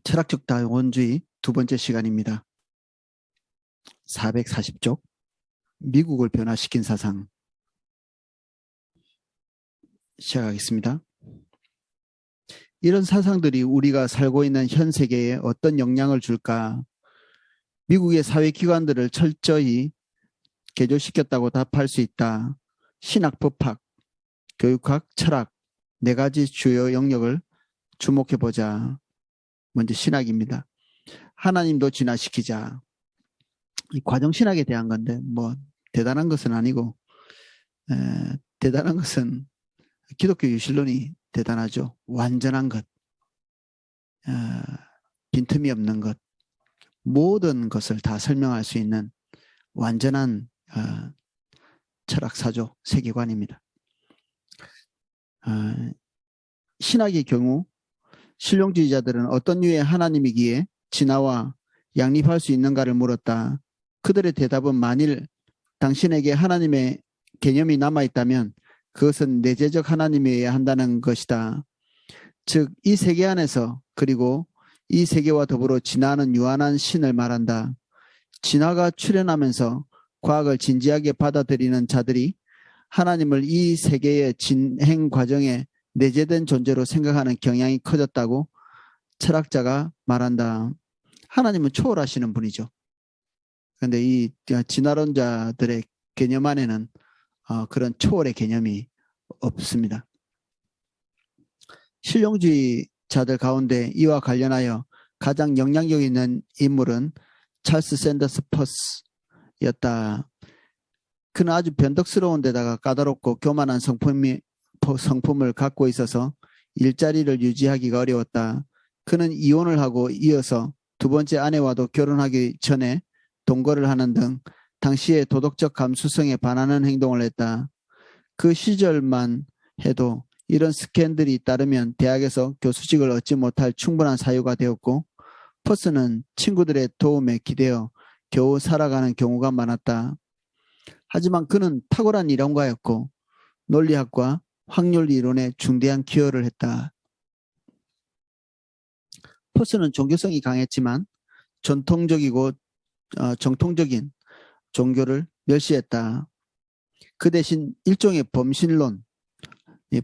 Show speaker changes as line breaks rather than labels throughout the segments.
철학적 다원주의 두 번째 시간입니다. 440쪽 미국을 변화시킨 사상 시작하겠습니다. 이런 사상들이 우리가 살고 있는 현 세계에 어떤 영향을 줄까? 미국의 사회기관들을 철저히 개조시켰다고 답할 수 있다. 신학, 법학, 교육학, 철학 네 가지 주요 영역을 주목해보자. 먼저 신학입니다. 하나님도 진화시키자. 과정신학에 대한 건데 뭐 대단한 것은 아니고 대단한 것은 기독교 유실론이 대단하죠. 완전한 것, 빈틈이 없는 것, 모든 것을 다 설명할 수 있는 완전한 철학사조 세계관입니다. 신학의 경우 실용주의자들은 어떤 류의 하나님이기에 진화와 양립할 수 있는가를 물었다. 그들의 대답은 만일 당신에게 하나님의 개념이 남아있다면 그것은 내재적 하나님이어야 한다는 것이다. 즉, 이 세계 안에서 그리고 이 세계와 더불어 진화하는 유한한 신을 말한다. 진화가 출현하면서 과학을 진지하게 받아들이는 자들이 하나님을 이 세계의 진행 과정에 내재된 존재로 생각하는 경향이 커졌다고 철학자가 말한다. 하나님은 초월하시는 분이죠. 그런데 이 진화론자들의 개념 안에는 그런 초월의 개념이 없습니다. 실용주의자들 가운데 이와 관련하여 가장 영향력 있는 인물은 찰스 샌더스 퍼스였다. 그는 아주 변덕스러운 데다가 까다롭고 교만한 성품을 갖고 있어서 일자리를 유지하기가 어려웠다. 그는 이혼을 하고 이어서 두 번째 아내와도 결혼하기 전에 동거를 하는 등 당시의 도덕적 감수성에 반하는 행동을 했다. 그 시절만 해도 이런 스캔들이 따르면 대학에서 교수직을 얻지 못할 충분한 사유가 되었고 퍼스는 친구들의 도움에 기대어 겨우 살아가는 경우가 많았다. 하지만 그는 탁월한 이론가였고 논리학과 확률 이론에 중대한 기여를 했다. 퍼스는 종교성이 강했지만 정통적인 종교를 멸시했다. 그 대신 일종의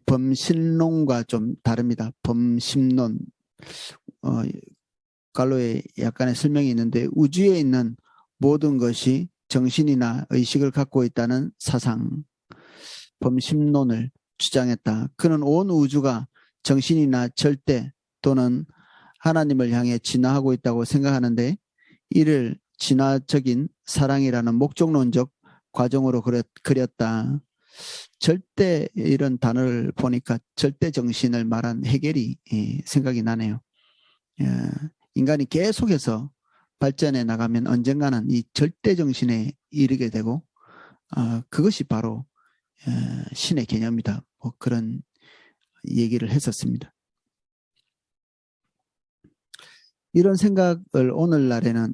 범신론과 좀 다릅니다. 범심론, 갈로에 약간의 설명이 있는데 우주에 있는 모든 것이 정신이나 의식을 갖고 있다는 사상, 범심론을 주장했다. 그는 온 우주가 정신이나 절대 또는 하나님을 향해 진화하고 있다고 생각하는데 이를 진화적인 사랑이라는 목적론적 과정으로 그렸다. 절대 이런 단어를 보니까 절대 정신을 말한 헤겔이 생각이 나네요. 인간이 계속해서 발전해 나가면 언젠가는 이 절대 정신에 이르게 되고 그것이 바로 신의 개념이다. 뭐 그런 얘기를 했었습니다. 이런 생각을 오늘날에는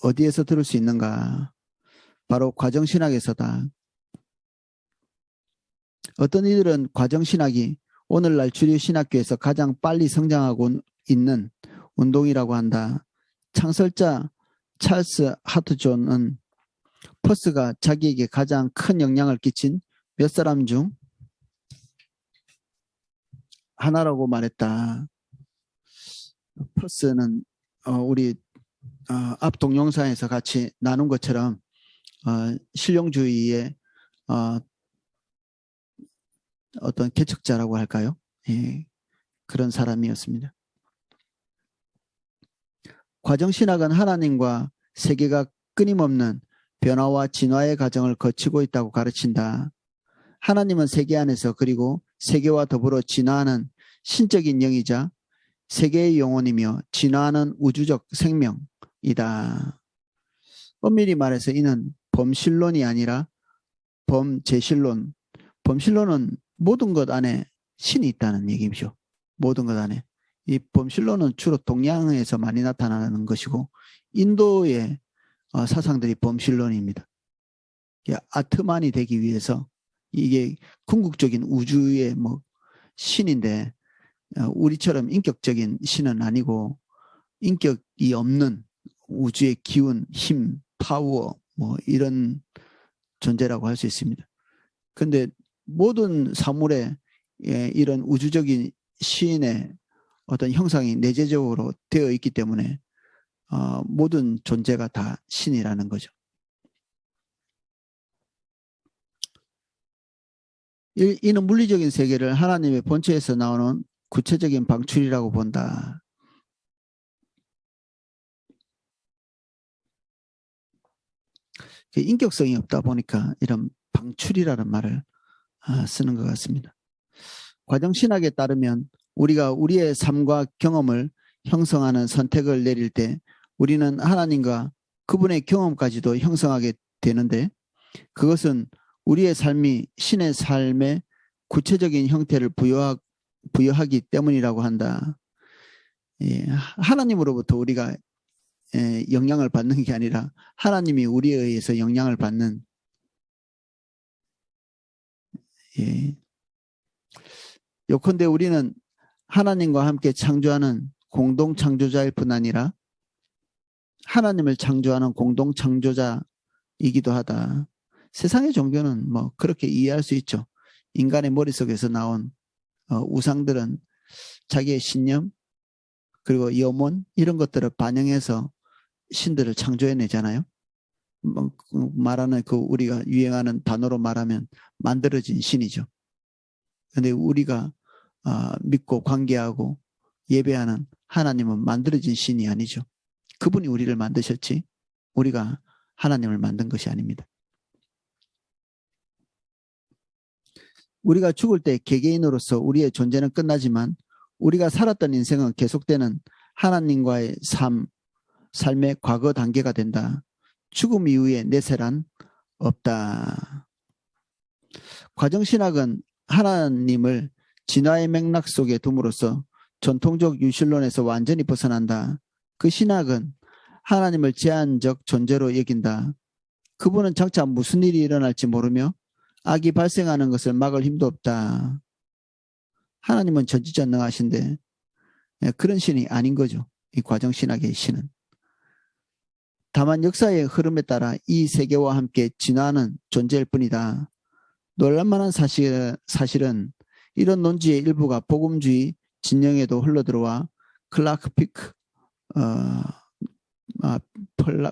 어디에서 들을 수 있는가? 바로 과정신학에서다. 어떤 이들은 과정신학이 오늘날 주류 신학교에서 가장 빨리 성장하고 있는 운동이라고 한다. 창설자 찰스 하트존은 퍼스가 자기에게 가장 큰 영향을 끼친 몇 사람 중 하나라고 말했다. 퍼스는 우리 앞 동영상에서 같이 나눈 것처럼 실용주의의 어떤 개척자라고 할까요? 예, 그런 사람이었습니다. 과정신학은 하나님과 세계가 끊임없는 변화와 진화의 과정을 거치고 있다고 가르친다. 하나님은 세계 안에서 그리고 세계와 더불어 진화하는 신적인 영이자 세계의 영혼이며 진화하는 우주적 생명이다. 엄밀히 말해서 이는 범신론이 아니라 범제실론. 범신론은 모든 것 안에 신이 있다는 얘기죠. 모든 것 안에. 이 범신론은 주로 동양에서 많이 나타나는 것이고 인도의 사상들이 범신론입니다. 아트만이 되기 위해서 이게 궁극적인 우주의 뭐 신인데 우리처럼 인격적인 신은 아니고 인격이 없는 우주의 기운, 힘, 파워 뭐 이런 존재라고 할 수 있습니다. 그런데 모든 사물에 이런 우주적인 시인의 어떤 형상이 내재적으로 되어 있기 때문에 모든 존재가 다 신이라는 거죠. 이는 물리적인 세계를 하나님의 본체에서 나오는 구체적인 방출이라고 본다. 인격성이 없다 보니까 이런 방출이라는 말을 쓰는 것 같습니다. 과정신학에 따르면 우리가 우리의 삶과 경험을 형성하는 선택을 내릴 때 우리는 하나님과 그분의 경험까지도 형성하게 되는데 그것은 우리의 삶이 신의 삶의 구체적인 형태를 부여하기 때문이라고 한다. 하나님으로부터 우리가 영향을 받는 게 아니라 하나님이 우리에 의해서 영향을 받는 요컨대 우리는 하나님과 함께 창조하는 공동 창조자일 뿐 아니라 하나님을 창조하는 공동 창조자이기도 하다. 세상의 종교는 뭐 그렇게 이해할 수 있죠. 인간의 머릿속에서 나온 우상들은 자기의 신념 그리고 염원 이런 것들을 반영해서 신들을 창조해내잖아요. 말하는 우리가 유행하는 단어로 말하면 만들어진 신이죠. 그런데 우리가 믿고 관계하고 예배하는 하나님은 만들어진 신이 아니죠. 그분이 우리를 만드셨지 우리가 하나님을 만든 것이 아닙니다. 우리가 죽을 때 개개인으로서 우리의 존재는 끝나지만 우리가 살았던 인생은 계속되는 하나님과의 삶의 과거 단계가 된다. 죽음 이후에 내세란 없다. 과정신학은 하나님을 진화의 맥락 속에 둠으로써 전통적 유실론에서 완전히 벗어난다. 그 신학은 하나님을 제한적 존재로 여긴다. 그분은 장차 무슨 일이 일어날지 모르며 악이 발생하는 것을 막을 힘도 없다. 하나님은 전지전능하신데 그런 신이 아닌 거죠. 이 과정신학의 신은. 다만 역사의 흐름에 따라 이 세계와 함께 진화하는 존재일 뿐이다. 놀랄만한 사실은 이런 논지의 일부가 복음주의 진영에도 흘러들어와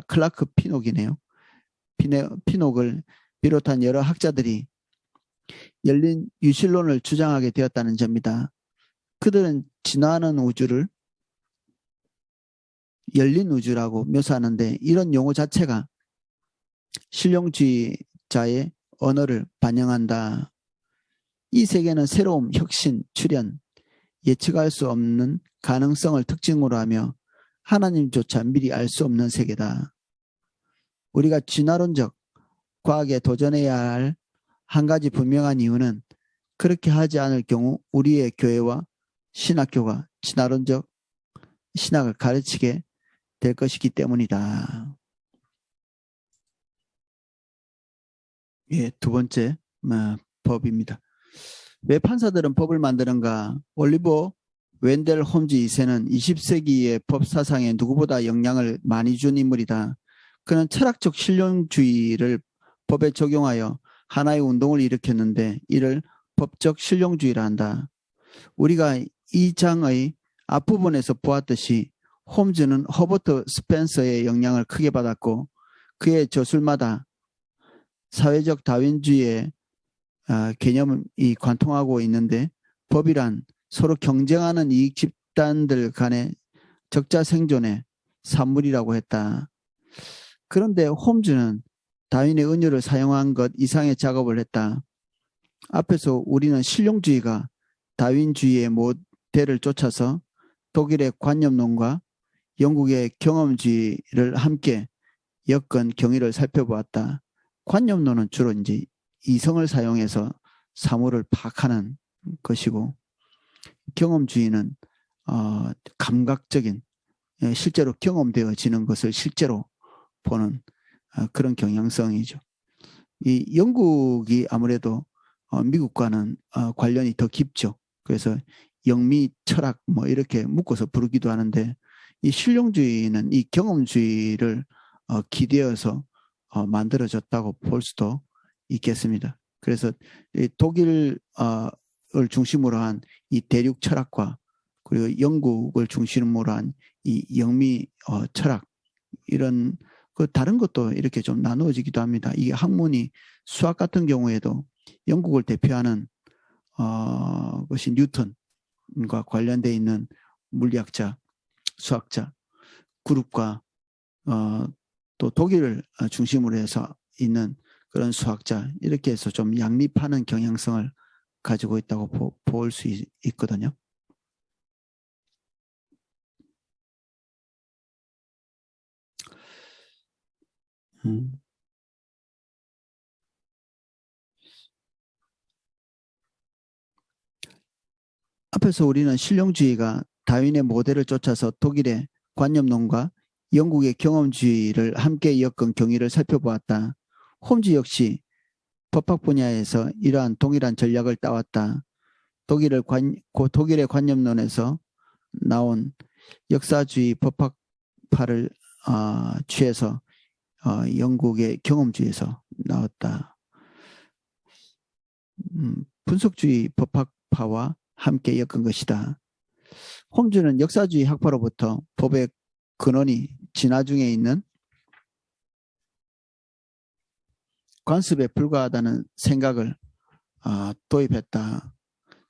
클라크 피녹이네요. 피녹을 비롯한 여러 학자들이 열린 유실론을 주장하게 되었다는 점이다. 그들은 진화하는 우주를 열린 우주라고 묘사하는데 이런 용어 자체가 실용주의자의 언어를 반영한다. 이 세계는 새로움, 혁신, 출현, 예측할 수 없는 가능성을 특징으로 하며 하나님조차 미리 알 수 없는 세계다. 우리가 진화론적 과학에 도전해야 할 한 가지 분명한 이유는 그렇게 하지 않을 경우 우리의 교회와 신학교가 진화론적 신학을 가르치게 될 것이기 때문이다. 두 번째 법입니다. 왜 판사들은 법을 만드는가? 올리버 웬델 홈즈 2세는 20세기의 법 사상에 누구보다 영향을 많이 준 인물이다. 그는 철학적 실용주의를 법에 적용하여 하나의 운동을 일으켰는데 이를 법적 실용주의라 한다. 우리가 이 장의 앞부분에서 보았듯이 홈즈는 허버트 스펜서의 영향을 크게 받았고 그의 저술마다 사회적 다윈주의의 개념이 관통하고 있는데 법이란 서로 경쟁하는 이익 집단들 간의 적자 생존의 산물이라고 했다. 그런데 홈즈는 다윈의 은유를 사용한 것 이상의 작업을 했다. 앞에서 우리는 실용주의가 다윈주의의 모델을 쫓아서 독일의 관념론과 영국의 경험주의를 함께 엮은 경위를 살펴보았다. 관념론은 주로 이제 이성을 사용해서 사물을 파악하는 것이고 경험주의는 감각적인 실제로 경험되어지는 것을 실제로 보는 그런 경향성이죠. 이 영국이 아무래도 미국과는 관련이 더 깊죠. 그래서 영미 철학 뭐 이렇게 묶어서 부르기도 하는데 이 실용주의는 이 경험주의를 기대어서 만들어졌다고 볼 수도 있겠습니다. 그래서 이 독일을 중심으로 한 이 대륙 철학과 그리고 영국을 중심으로 한 이 영미 철학 이런 그 다른 것도 이렇게 좀 나누어지기도 합니다. 이게 학문이 수학 같은 경우에도 영국을 대표하는 것이 뉴턴과 관련되어 있는 물리학자, 수학자 그룹과 또 독일을 중심으로 해서 있는 그런 수학자 이렇게 해서 좀 양립하는 경향성을 가지고 있다고 볼 수 있거든요. 앞에서 우리는 실용주의가 다윈의 모델을 쫓아서 독일의 관념론과 영국의 경험주의를 함께 엮은 경위를 살펴보았다. 홈즈 역시 법학 분야에서 이러한 동일한 전략을 따왔다. 독일의 관념론에서 나온 역사주의 법학파를 취해서 영국의 경험주의에서 나왔다. 분석주의 법학파와 함께 엮은 것이다. 홈즈는 역사주의 학파로부터 법의 근원이 진화 중에 있는 관습에 불과하다는 생각을 도입했다.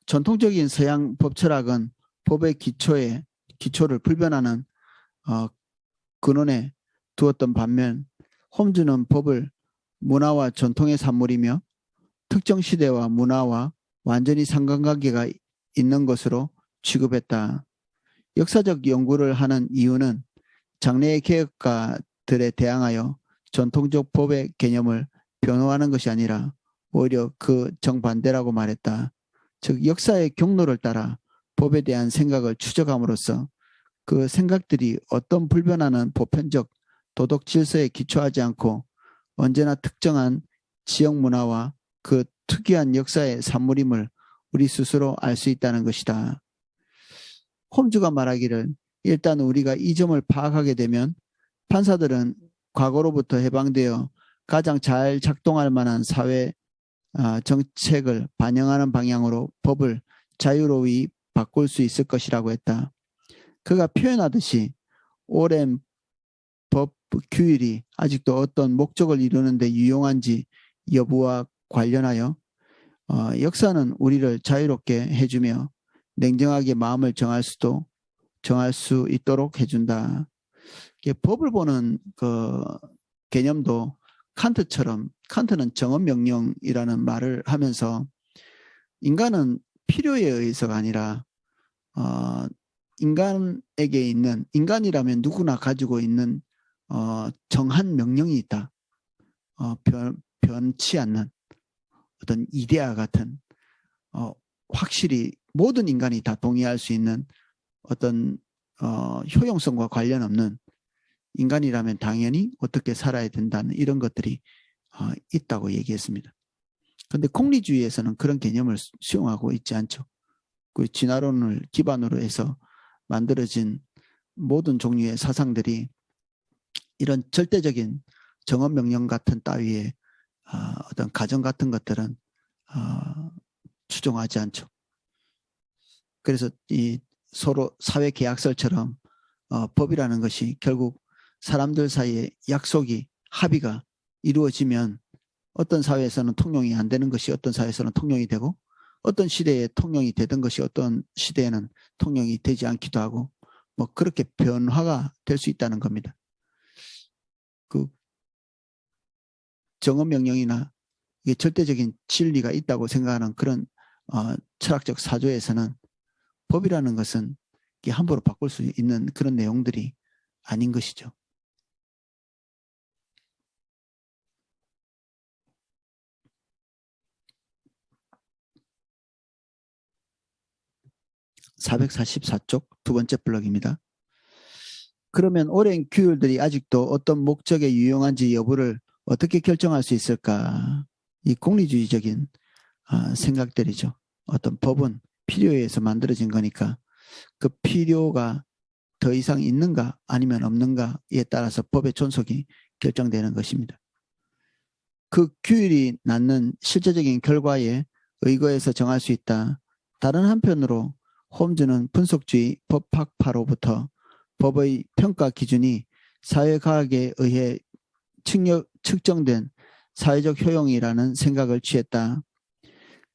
전통적인 서양 법철학은 법의 기초를 불변하는 근원에 두었던 반면 홈즈는 법을 문화와 전통의 산물이며 특정 시대와 문화와 완전히 상관관계가 있는 것으로 취급했다. 역사적 연구를 하는 이유는 장래의 개혁가들에 대항하여 전통적 법의 개념을 변호하는 것이 아니라 오히려 그 정반대라고 말했다. 즉 역사의 경로를 따라 법에 대한 생각을 추적함으로써 그 생각들이 어떤 불변하는 보편적 도덕 질서에 기초하지 않고 언제나 특정한 지역 문화와 그 특이한 역사의 산물임을 우리 스스로 알 수 있다는 것이다. 홈즈가 말하기를 일단 우리가 이 점을 파악하게 되면 판사들은 과거로부터 해방되어 가장 잘 작동할 만한 사회 정책을 반영하는 방향으로 법을 자유로이 바꿀 수 있을 것이라고 했다. 그가 표현하듯이 오랜 법 규율이 아직도 어떤 목적을 이루는 데 유용한지 여부와 관련하여 역사는 우리를 자유롭게 해주며 냉정하게 마음을 정할 수 있도록 해준다. 법을 보는 그 개념도 칸트는 정언명령이라는 말을 하면서 인간은 필요에 의해서가 아니라 인간에게 있는 인간이라면 누구나 가지고 있는 정한 명령이 있다. 변치 않는 어떤 이데아 같은 확실히 모든 인간이 다 동의할 수 있는 어떤 효용성과 관련 없는 인간이라면 당연히 어떻게 살아야 된다는 이런 것들이 있다고 얘기했습니다. 그런데 공리주의에서는 그런 개념을 수용하고 있지 않죠. 그 진화론을 기반으로 해서 만들어진 모든 종류의 사상들이 이런 절대적인 정언명령 같은 따위의 어떤 가정 같은 것들은 추종하지 않죠. 그래서 이 서로 사회계약서처럼 법이라는 것이 결국 사람들 사이에 약속이 합의가 이루어지면 어떤 사회에서는 통용이 안 되는 것이 어떤 사회에서는 통용이 되고 어떤 시대에 통용이 되던 것이 어떤 시대에는 통용이 되지 않기도 하고 뭐 그렇게 변화가 될 수 있다는 겁니다. 그 정언명령이나 이게 절대적인 진리가 있다고 생각하는 그런 철학적 사조에서는 법이라는 것은 함부로 바꿀 수 있는 그런 내용들이 아닌 것이죠. (444쪽) 두 번째 블럭입니다. 그러면 오랜 규율들이 아직도 어떤 목적에 유용한지 여부를 어떻게 결정할 수 있을까? 이 공리주의적인 생각들이죠. 어떤 법은 필요에 의해서 만들어진 거니까 그 필요가 더 이상 있는가 아니면 없는가에 따라서 법의 존속이 결정되는 것입니다. 그 규율이 낳는 실제적인 결과에 의거해서 정할 수 있다. 다른 한편으로 홈즈는 분석주의 법학파로부터 법의 평가 기준이 사회과학에 의해 측정된 사회적 효용이라는 생각을 취했다.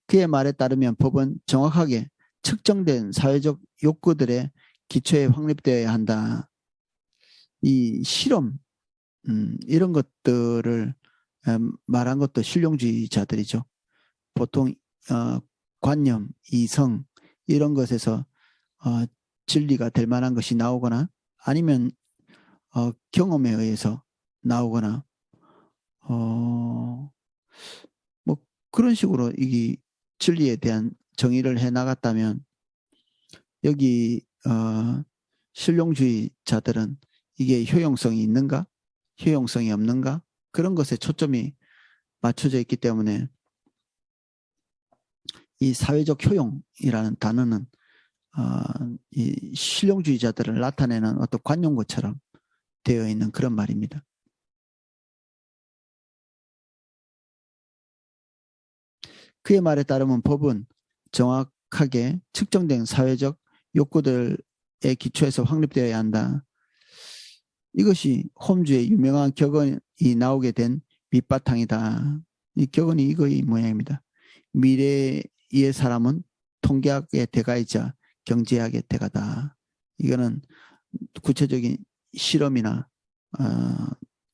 그의 말에 따르면 법은 정확하게 측정된 사회적 욕구들의 기초에 확립되어야 한다. 이 실험 이런 것들을 말한 것도 실용주의자들이죠. 보통 관념, 이성 이런 것에서 진리가 될 만한 것이 나오거나 아니면 경험에 의해서 나오거나 뭐 그런 식으로 이 진리에 대한 정의를 해 나갔다면 여기 실용주의자들은 이게 효용성이 있는가 효용성이 없는가 그런 것에 초점이 맞춰져 있기 때문에 이 사회적 효용이라는 단어는 이 실용주의자들을 나타내는 어떤 관용구처럼 되어 있는 그런 말입니다. 그의 말에 따르면 법은 정확하게 측정된 사회적 욕구들의 기초에서 확립되어야 한다. 이것이 홈즈의 유명한 격언이 나오게 된 밑바탕이다. 이 격언이 이거의 모양입니다. 미래의 사람은 통계학의 대가이자 경제학의 대가다. 이거는 구체적인 실험이나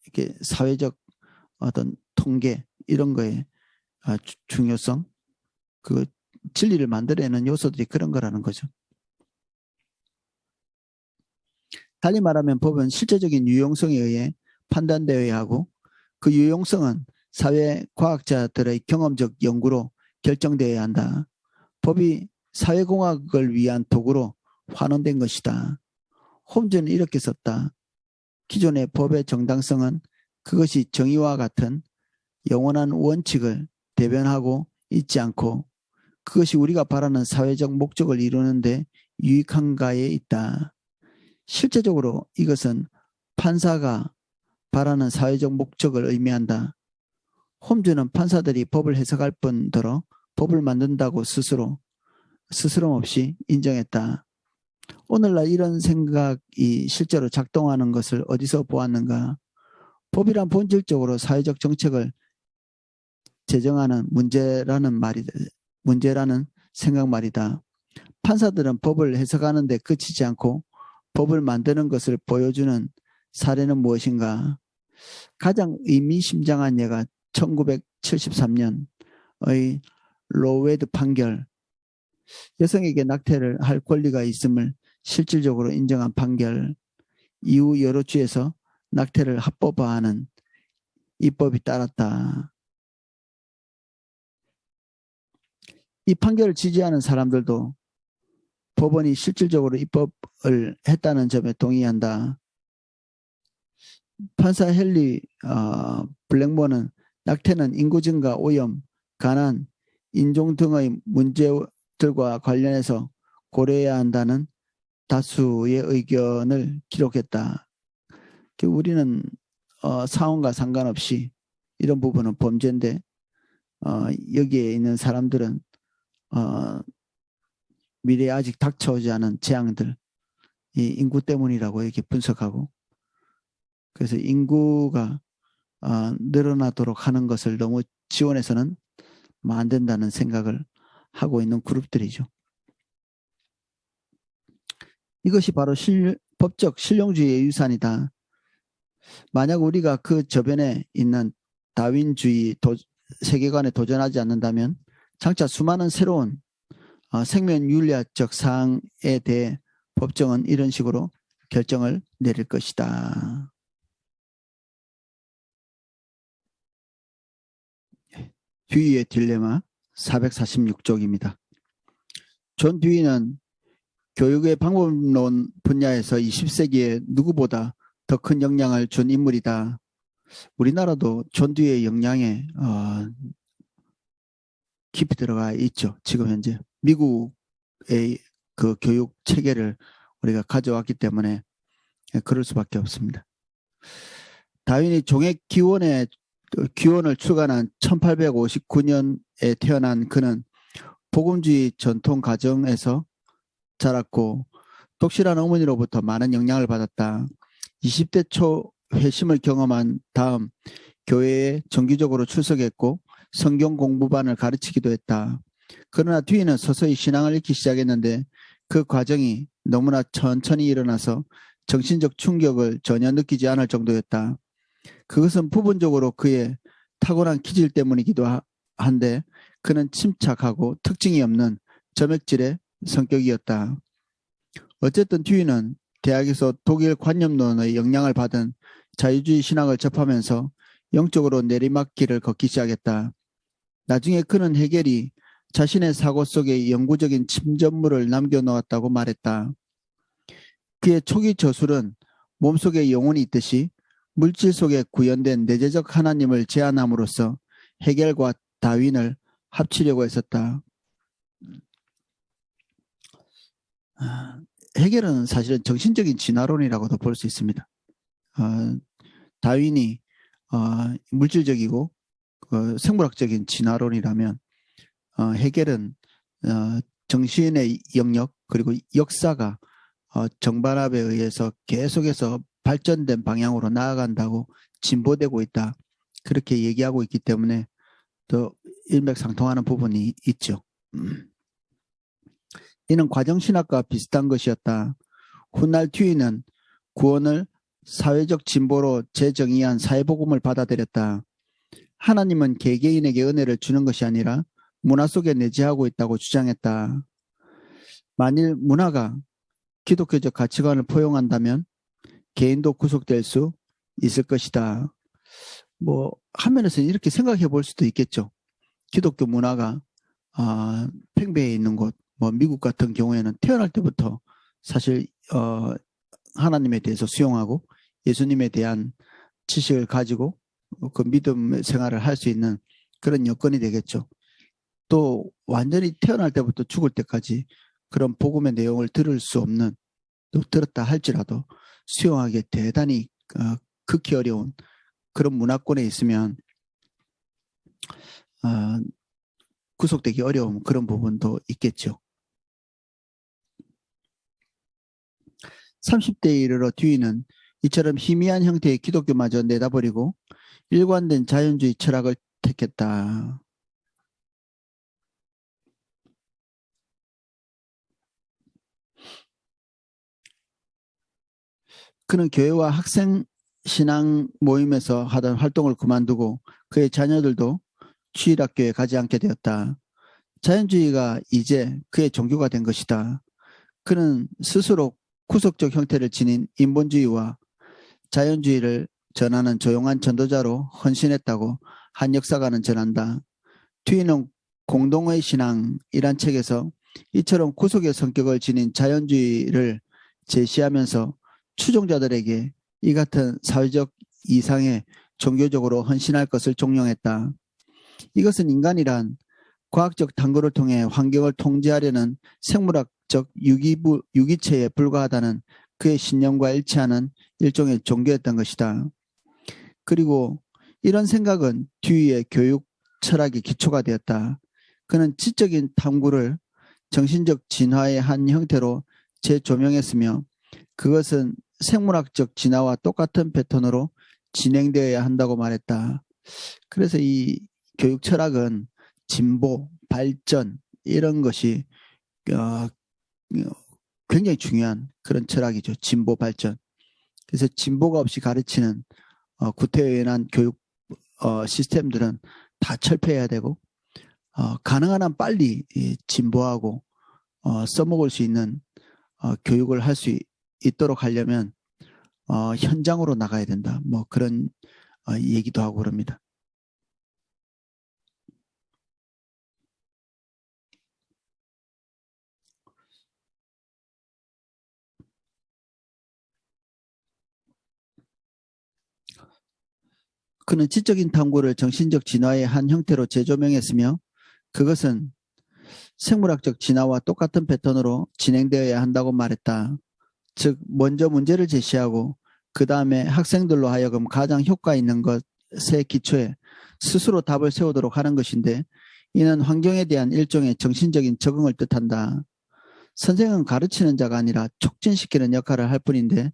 이렇게 사회적 어떤 통계 이런 거에 중요성, 그 진리를 만들어내는 요소들이 그런 거라는 거죠. 달리 말하면 법은 실제적인 유용성에 의해 판단되어야 하고 그 유용성은 사회과학자들의 경험적 연구로 결정되어야 한다. 법이 사회공학을 위한 도구로 환원된 것이다. 홈즈는 이렇게 썼다. 기존의 법의 정당성은 그것이 정의와 같은 영원한 원칙을 대변하고 있지 않고 그것이 우리가 바라는 사회적 목적을 이루는데 유익한가에 있다. 실제적으로 이것은 판사가 바라는 사회적 목적을 의미한다. 홈즈는 판사들이 법을 해석할 뿐더러 법을 만든다고 스스럼 없이 인정했다. 오늘날 이런 생각이 실제로 작동하는 것을 어디서 보았는가? 법이란 본질적으로 사회적 정책을 제정하는 문제라는 생각 말이다. 판사들은 법을 해석하는 데 그치지 않고 법을 만드는 것을 보여주는 사례는 무엇인가? 가장 의미심장한 예가 1973년의 로웨드 판결, 여성에게 낙태를 할 권리가 있음을 실질적으로 인정한 판결, 이후 여러 주에서 낙태를 합법화하는 입법이 따랐다. 이 판결을 지지하는 사람들도 법원이 실질적으로 입법을 했다는 점에 동의한다. 판사 헨리 블랙먼은 낙태는 인구 증가, 오염, 가난, 인종 등의 문제들과 관련해서 고려해야 한다는 다수의 의견을 기록했다. 우리는 상황과 상관없이 이런 부분은 범죄인데 여기에 있는 사람들은 미래에 아직 닥쳐오지 않은 재앙들, 이 인구 때문이라고 이렇게 분석하고 그래서 인구가 늘어나도록 하는 것을 너무 지원해서는 안 된다는 생각을 하고 있는 그룹들이죠. 이것이 바로 법적 실용주의의 유산이다. 만약 우리가 그 저변에 있는 다윈주의 세계관에 도전하지 않는다면 장차 수많은 새로운 생명윤리학적 사항에 대해 법정은 이런 식으로 결정을 내릴 것이다. 듀이의 딜레마 446쪽입니다. 존 듀이는 교육의 방법론 분야에서 20세기에 누구보다 더 큰 영향을 준 인물이다. 우리나라도 존 듀이의 영향에 깊이 들어가 있죠. 지금 현재 미국의 그 교육 체계를 우리가 가져왔기 때문에 그럴 수밖에 없습니다. 다윈이 종의 기원을 출간한 1859년에 태어난 그는 복음주의 전통 가정에서 자랐고 독실한 어머니로부터 많은 영향을 받았다. 20대 초 회심을 경험한 다음 교회에 정기적으로 출석했고 성경 공부반을 가르치기도 했다. 그러나 뒤에는 서서히 신앙을 잃기 시작했는데 그 과정이 너무나 천천히 일어나서 정신적 충격을 전혀 느끼지 않을 정도였다. 그것은 부분적으로 그의 타고난 기질 때문이기도 한데 그는 침착하고 특징이 없는 점액질의 성격이었다. 어쨌든 듀이는 대학에서 독일 관념론의 영향을 받은 자유주의 신학을 접하면서 영적으로 내리막길을 걷기 시작했다. 나중에 그는 헤겔이 자신의 사고 속에 영구적인 침전물을 남겨놓았다고 말했다. 그의 초기 저술은 몸속에 영혼이 있듯이 물질 속에 구현된 내재적 하나님을 제안함으로써 헤겔과 다윈을 합치려고 했었다. 헤겔은 사실은 정신적인 진화론이라고도 볼 수 있습니다. 다윈이 물질적이고 생물학적인 진화론이라면 헤겔은 정신의 영역 그리고 역사가 정반합에 의해서 계속해서 발전된 방향으로 나아간다고 진보되고 있다. 그렇게 얘기하고 있기 때문에 더 일맥상통하는 부분이 있죠. 이는 과정신학과 비슷한 것이었다. 훗날 듀이는 구원을 사회적 진보로 재정의한 사회복음을 받아들였다. 하나님은 개개인에게 은혜를 주는 것이 아니라 문화 속에 내재하고 있다고 주장했다. 만일 문화가 기독교적 가치관을 포용한다면 개인도 구속될 수 있을 것이다. 한면에서는 이렇게 생각해 볼 수도 있겠죠. 기독교 문화가 팽배해 있는 곳, 미국 같은 경우에는 태어날 때부터 사실 하나님에 대해서 수용하고 예수님에 대한 지식을 가지고 그 믿음 생활을 할 수 있는 그런 여건이 되겠죠. 또 완전히 태어날 때부터 죽을 때까지 그런 복음의 내용을 들을 수 없는, 또 들었다 할지라도 수용하기 대단히 극히 어려운 그런 문화권에 있으면 구속되기 어려운 그런 부분도 있겠죠. 30대에 이르러 듀이는 이처럼 희미한 형태의 기독교마저 내다버리고 일관된 자연주의 철학을 택했다. 그는 교회와 학생 신앙 모임에서 하던 활동을 그만두고 그의 자녀들도 주일학교에 가지 않게 되었다. 자연주의가 이제 그의 종교가 된 것이다. 그는 스스로 구속적 형태를 지닌 인본주의와 자연주의를 전하는 조용한 전도자로 헌신했다고 한 역사가는 전한다. 듀이는 공동의 신앙이란 책에서 이처럼 구속의 성격을 지닌 자연주의를 제시하면서 추종자들에게 이 같은 사회적 이상에 종교적으로 헌신할 것을 종용했다. 이것은 인간이란 과학적 탐구를 통해 환경을 통제하려는 생물학적 유기체에 불과하다는 그의 신념과 일치하는 일종의 종교였던 것이다. 그리고 이런 생각은 듀이의 교육 철학의 기초가 되었다. 그는 지적인 탐구를 정신적 진화의 한 형태로 재조명했으며 그것은 생물학적 진화와 똑같은 패턴으로 진행되어야 한다고 말했다. 그래서 이 교육 철학은 진보, 발전 이런 것이 굉장히 중요한 그런 철학이죠. 진보, 발전. 그래서 진보가 없이 가르치는 구태의연한 교육 시스템들은 다 철폐해야 되고 가능한 한 빨리 진보하고 써먹을 수 있는 교육을 할 수 있도록 하려면 현장으로 나가야 된다. 그런 얘기도 하고 그럽니다. 그는 지적인 탐구를 정신적 진화의 한 형태로 재조명했으며 그것은 생물학적 진화와 똑같은 패턴으로 진행되어야 한다고 말했다. 즉 먼저 문제를 제시하고 그 다음에 학생들로 하여금 가장 효과 있는 것에 기초해 스스로 답을 세우도록 하는 것인데 이는 환경에 대한 일종의 정신적인 적응을 뜻한다. 선생은 가르치는 자가 아니라 촉진시키는 역할을 할 뿐인데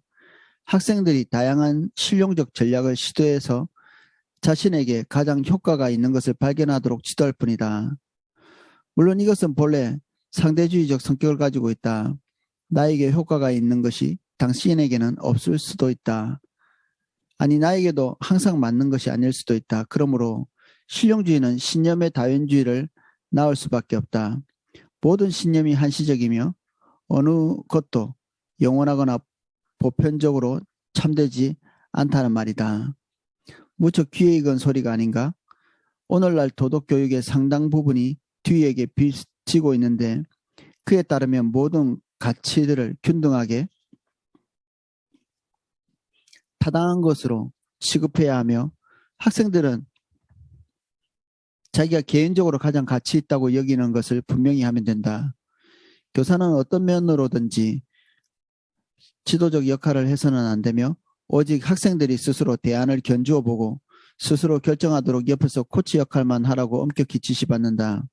학생들이 다양한 실용적 전략을 시도해서 자신에게 가장 효과가 있는 것을 발견하도록 지도할 뿐이다. 물론 이것은 본래 상대주의적 성격을 가지고 있다. 나에게 효과가 있는 것이 당신에게는 없을 수도 있다. 아니 나에게도 항상 맞는 것이 아닐 수도 있다. 그러므로 실용주의는 신념의 다원주의를 낳을 수밖에 없다. 모든 신념이 한시적이며 어느 것도 영원하거나 보편적으로 참되지 않다는 말이다. 무척 귀에 익은 소리가 아닌가? 오늘날 도덕교육의 상당 부분이 뒤에게 비치고 있는데 그에 따르면 모든 가치들을 균등하게 타당한 것으로 취급해야 하며 학생들은 자기가 개인적으로 가장 가치 있다고 여기는 것을 분명히 하면 된다. 교사는 어떤 면으로든지 지도적 역할을 해서는 안 되며 오직 학생들이 스스로 대안을 견주어 보고 스스로 결정하도록 옆에서 코치 역할만 하라고 엄격히 지시받는다.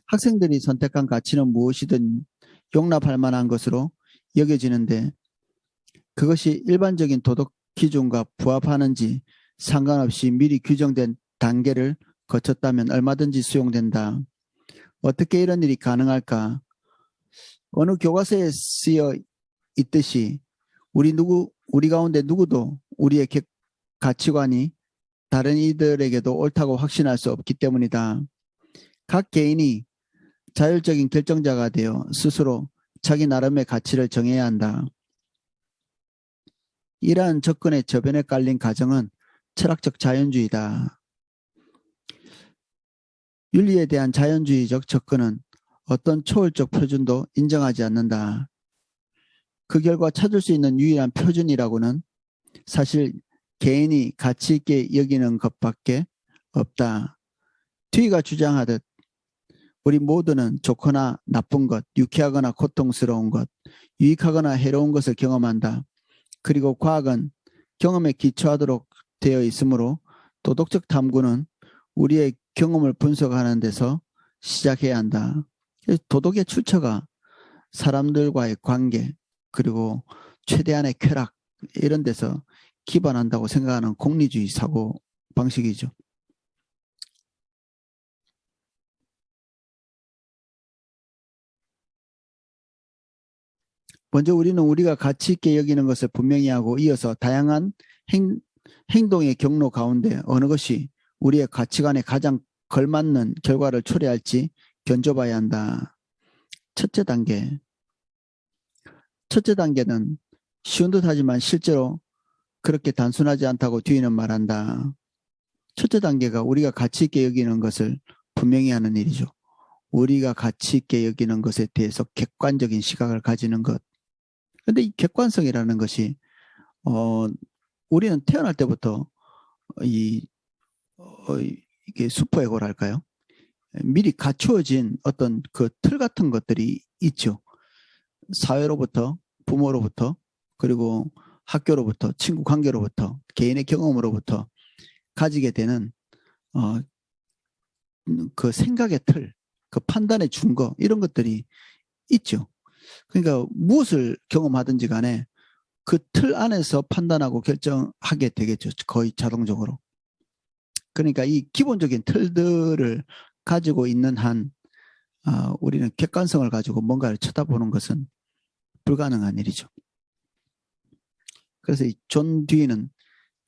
학생들이 선택한 가치는 무엇이든 용납할 만한 것으로 여겨지는데 그것이 일반적인 도덕 기준과 부합하는지 상관없이 미리 규정된 단계를 거쳤다면 얼마든지 수용된다. 어떻게 이런 일이 가능할까? 어느 교과서에 쓰여 있듯이 우리 가운데 누구도 우리의 가치관이 다른 이들에게도 옳다고 확신할 수 없기 때문이다. 각 개인이 자율적인 결정자가 되어 스스로 자기 나름의 가치를 정해야 한다. 이러한 접근의 저변에 깔린 가정은 철학적 자연주의다. 윤리에 대한 자연주의적 접근은 어떤 초월적 표준도 인정하지 않는다. 그 결과 찾을 수 있는 유일한 표준이라고는 사실 개인이 가치 있게 여기는 것밖에 없다. 뒤가 주장하듯 우리 모두는 좋거나 나쁜 것, 유쾌하거나 고통스러운 것, 유익하거나 해로운 것을 경험한다. 그리고 과학은 경험에 기초하도록 되어 있으므로 도덕적 탐구는 우리의 경험을 분석하는 데서 시작해야 한다. 도덕의 출처가 사람들과의 관계 그리고 최대한의 쾌락 이런 데서 기반한다고 생각하는 공리주의 사고 방식이죠. 먼저 우리는 우리가 가치 있게 여기는 것을 분명히 하고 이어서 다양한 행동의 경로 가운데 어느 것이 우리의 가치관에 가장 걸맞는 결과를 초래할지 견줘봐야 한다. 첫째 단계는 쉬운 듯하지만 실제로 그렇게 단순하지 않다고 뒤에는 말한다. 첫째 단계가 우리가 가치 있게 여기는 것을 분명히 하는 일이죠. 우리가 가치 있게 여기는 것에 대해서 객관적인 시각을 가지는 것. 그런데 이 객관성이라는 것이 우리는 태어날 때부터 이게 슈퍼에고랄까요? 미리 갖추어진 어떤 그 틀 같은 것들이 있죠. 사회로부터, 부모로부터, 그리고 학교로부터, 친구 관계로부터, 개인의 경험으로부터 가지게 되는 그 생각의 틀, 그 판단의 준거 이런 것들이 있죠. 그러니까 무엇을 경험하든지 간에 그 틀 안에서 판단하고 결정하게 되겠죠. 거의 자동적으로. 그러니까 이 기본적인 틀들을 가지고 있는 한 우리는 객관성을 가지고 뭔가를 쳐다보는 것은 불가능한 일이죠. 그래서 이 존 듀이는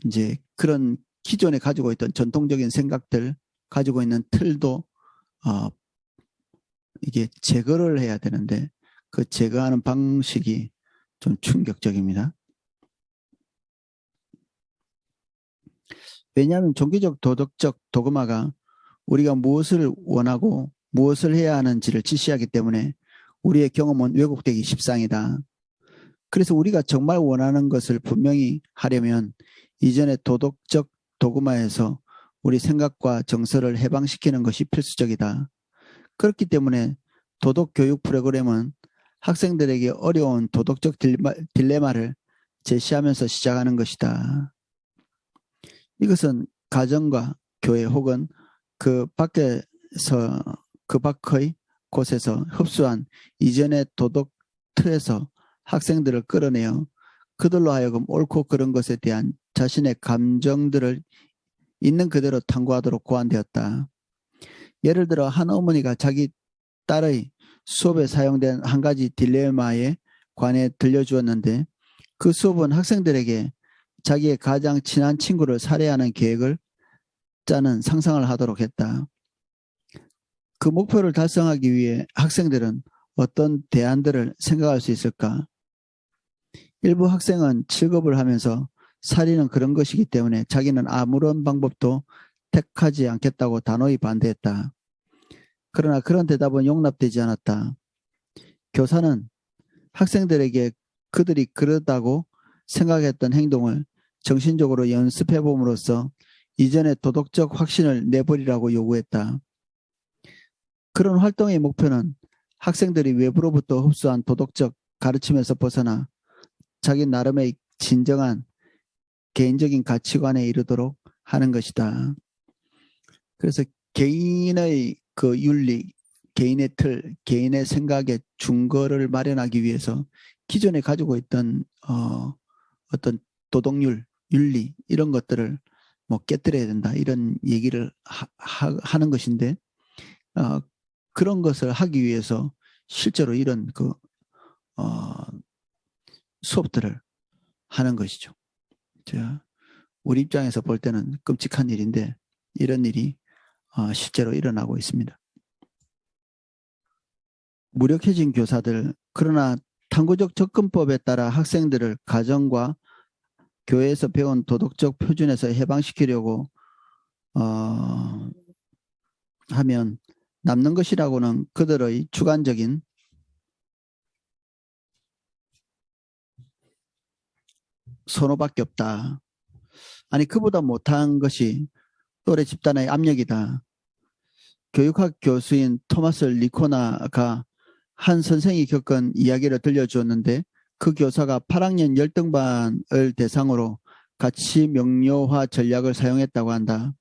이제 그런 기존에 가지고 있던 전통적인 생각들 가지고 있는 틀도 이게 제거를 해야 되는데 그 제거하는 방식이 좀 충격적입니다. 왜냐하면 종교적 도덕적 도그마가 우리가 무엇을 원하고 무엇을 해야 하는지를 지시하기 때문에 우리의 경험은 왜곡되기 십상이다. 그래서 우리가 정말 원하는 것을 분명히 하려면 이전의 도덕적 도그마에서 우리 생각과 정서를 해방시키는 것이 필수적이다. 그렇기 때문에 도덕교육 프로그램은 학생들에게 어려운 도덕적 딜레마를 제시하면서 시작하는 것이다. 이것은 가정과 교회 혹은 그 밖에서 그 밖의 곳에서 흡수한 이전의 도덕 틀에서 학생들을 끌어내어 그들로 하여금 옳고 그른 것에 대한 자신의 감정들을 있는 그대로 탐구하도록 고안되었다. 예를 들어 한 어머니가 자기 딸의 수업에 사용된 한 가지 딜레마에 관해 들려주었는데 그 수업은 학생들에게 자기의 가장 친한 친구를 살해하는 계획을 짜는 상상을 하도록 했다. 그 목표를 달성하기 위해 학생들은 어떤 대안들을 생각할 수 있을까? 일부 학생은 칠겁을 하면서 살인은 그런 것이기 때문에 자기는 아무런 방법도 택하지 않겠다고 단호히 반대했다. 그러나 그런 대답은 용납되지 않았다. 교사는 학생들에게 그들이 그러다고 생각했던 행동을 정신적으로 연습해 봄으로써 이전의 도덕적 확신을 내버리라고 요구했다. 그런 활동의 목표는 학생들이 외부로부터 흡수한 도덕적 가르침에서 벗어나 자기 나름의 진정한 개인적인 가치관에 이르도록 하는 것이다. 그래서 개인의 그 윤리, 개인의 틀, 개인의 생각의 중거를 마련하기 위해서 기존에 가지고 있던 어떤 도덕률, 윤리 이런 것들을 뭐 깨뜨려야 된다 이런 얘기를 하는 것인데 그런 것을 하기 위해서 실제로 이런 그 수업들을 하는 것이죠. 우리 입장에서 볼 때는 끔찍한 일인데 이런 일이 실제로 일어나고 있습니다. 무력해진 교사들, 그러나 탐구적 접근법에 따라 학생들을 가정과 교회에서 배운 도덕적 표준에서 해방시키려고 하면 남는 것이라고는 그들의 주관적인 선호밖에 없다. 아니 그보다 못한 것이 또래 집단의 압력이다. 교육학 교수인 토마스 리코나가 한 선생이 겪은 이야기를 들려주었는데 그 교사가 8학년 열등반을 대상으로 가치 명료화 전략을 사용했다고 한다.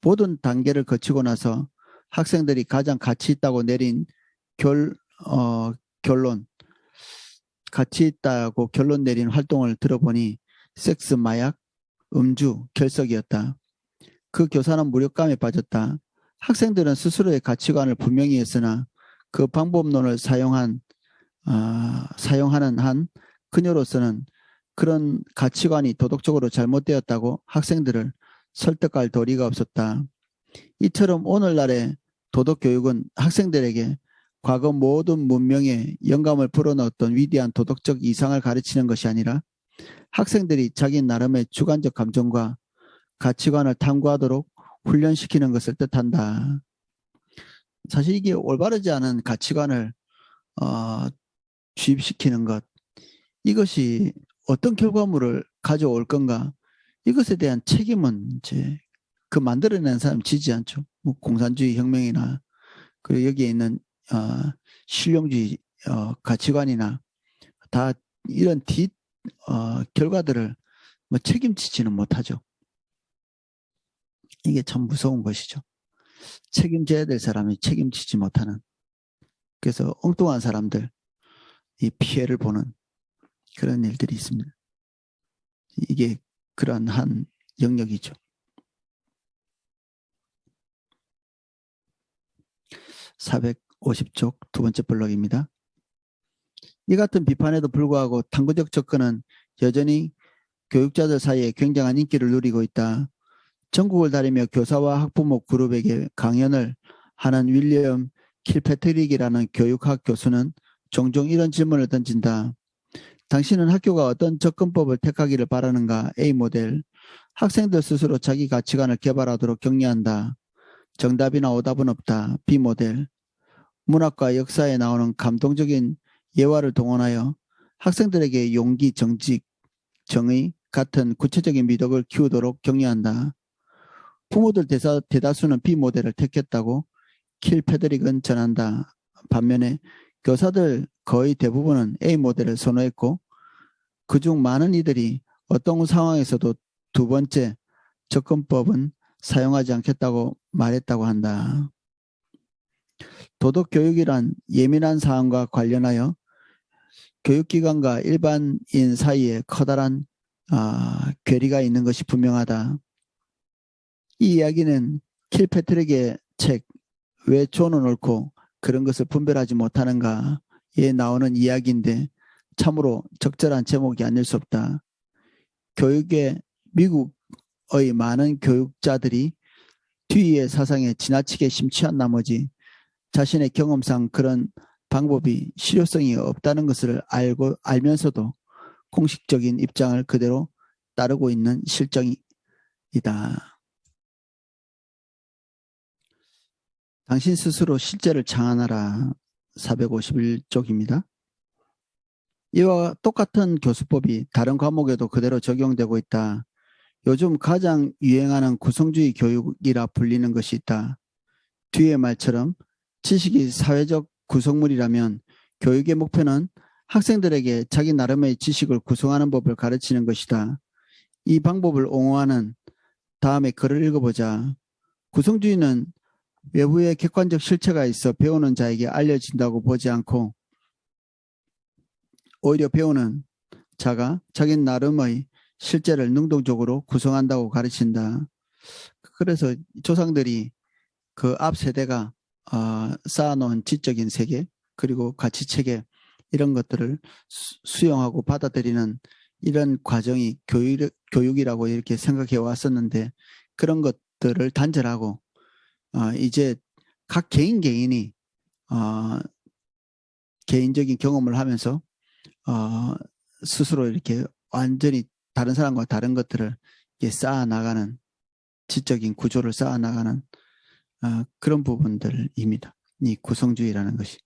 모든 단계를 거치고 나서 학생들이 가장 가치 있다고 내린 결론, 가치 있다고 결론 내린 활동을 들어보니 섹스, 마약, 음주, 결석이었다. 그 교사는 무력감에 빠졌다. 학생들은 스스로의 가치관을 분명히 했으나 그 방법론을 사용하는 한 그녀로서는 그런 가치관이 도덕적으로 잘못되었다고 학생들을 설득할 도리가 없었다. 이처럼 오늘날의 도덕교육은 학생들에게 과거 모든 문명에 영감을 불어넣었던 위대한 도덕적 이상을 가르치는 것이 아니라 학생들이 자기 나름의 주관적 감정과 가치관을 탐구하도록 훈련시키는 것을 뜻한다. 사실 이게 올바르지 않은 가치관을 주입시키는 것, 이것이 어떤 결과물을 가져올 건가, 이것에 대한 책임은 이제 그 만들어낸 사람 지지 않죠. 뭐 공산주의 혁명이나 그리고 여기에 있는 실용주의 가치관이나 다 이런 결과들을 뭐 책임지지는 못하죠. 이게 참 무서운 것이죠. 책임져야 될 사람이 책임지지 못하는, 그래서 엉뚱한 사람들 이 피해를 보는 그런 일들이 있습니다. 이게 그러한 한 영역이죠. 450쪽 두 번째 블록입니다. 이 같은 비판에도 불구하고 탐구적 접근은 여전히 교육자들 사이에 굉장한 인기를 누리고 있다. 전국을 다니며 교사와 학부모 그룹에게 강연을 하는 윌리엄 킬패트릭이라는 교육학 교수는 종종 이런 질문을 던진다. 당신은 학교가 어떤 접근법을 택하기를 바라는가? A 모델. 학생들 스스로 자기 가치관을 개발하도록 격려한다. 정답이나 오답은 없다. B 모델. 문학과 역사에 나오는 감동적인 예화를 동원하여 학생들에게 용기, 정직, 정의 같은 구체적인 미덕을 키우도록 격려한다. 부모들 대다수는 B 모델을 택했다고 킬패드릭은 전한다. 반면에 교사들 거의 대부분은 A 모델을 선호했고 그중 많은 이들이 어떤 상황에서도 두 번째 접근법은 사용하지 않겠다고 말했다고 한다. 도덕교육이란 예민한 사항과 관련하여 교육기관과 일반인 사이에 커다란 괴리가 있는 것이 분명하다. 이 이야기는 킬패트릭의 책 왜 존은 옳고 그런 것을 분별하지 못하는가에 나오는 이야기인데 참으로 적절한 제목이 아닐 수 없다. 미국의 많은 교육자들이 뒤의 사상에 지나치게 심취한 나머지 자신의 경험상 그런 방법이 실효성이 없다는 것을 알면서도 공식적인 입장을 그대로 따르고 있는 실정이다. 당신 스스로 실제를 창안하라. 451쪽입니다. 이와 똑같은 교수법이 다른 과목에도 그대로 적용되고 있다. 요즘 가장 유행하는 구성주의 교육이라 불리는 것이 있다. 뒤의 말처럼 지식이 사회적 구성물이라면 교육의 목표는 학생들에게 자기 나름의 지식을 구성하는 법을 가르치는 것이다. 이 방법을 옹호하는 다음에 글을 읽어보자. 구성주의는 외부의 객관적 실체가 있어 배우는 자에게 알려진다고 보지 않고 오히려 배우는 자가 자기 나름의 실제를 능동적으로 구성한다고 가르친다. 그래서 조상들이 그 앞 세대가 쌓아놓은 지적인 세계 그리고 가치체계 이런 것들을 수용하고 받아들이는 이런 과정이 교육이라고 이렇게 생각해 왔었는데 그런 것들을 단절하고 이제 각 개인이 개인적인 경험을 하면서 스스로 이렇게 완전히 다른 사람과 다른 것들을 쌓아나가는 지적인 구조를 쌓아나가는 그런 부분들입니다. 이 구성주의라는 것이.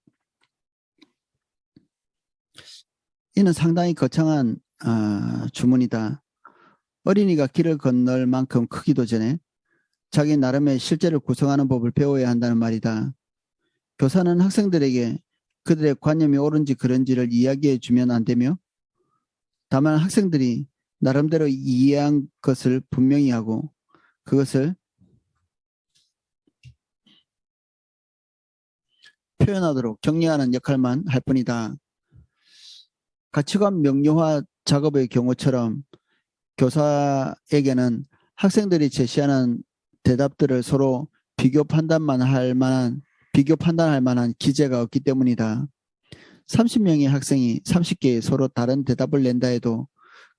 이는 상당히 거창한 주문이다. 어린이가 길을 건널 만큼 크기도 전에 자기 나름의 실제를 구성하는 법을 배워야 한다는 말이다. 교사는 학생들에게 그들의 관념이 옳은지 그른지를 이야기해 주면 안 되며 다만 학생들이 나름대로 이해한 것을 분명히 하고 그것을 표현하도록 격려하는 역할만 할 뿐이다. 가치관 명료화 작업의 경우처럼 교사에게는 학생들이 제시하는 대답들을 서로 비교 판단할 만한 기재가 없기 때문이다. 30명의 학생이 30개의 서로 다른 대답을 낸다 해도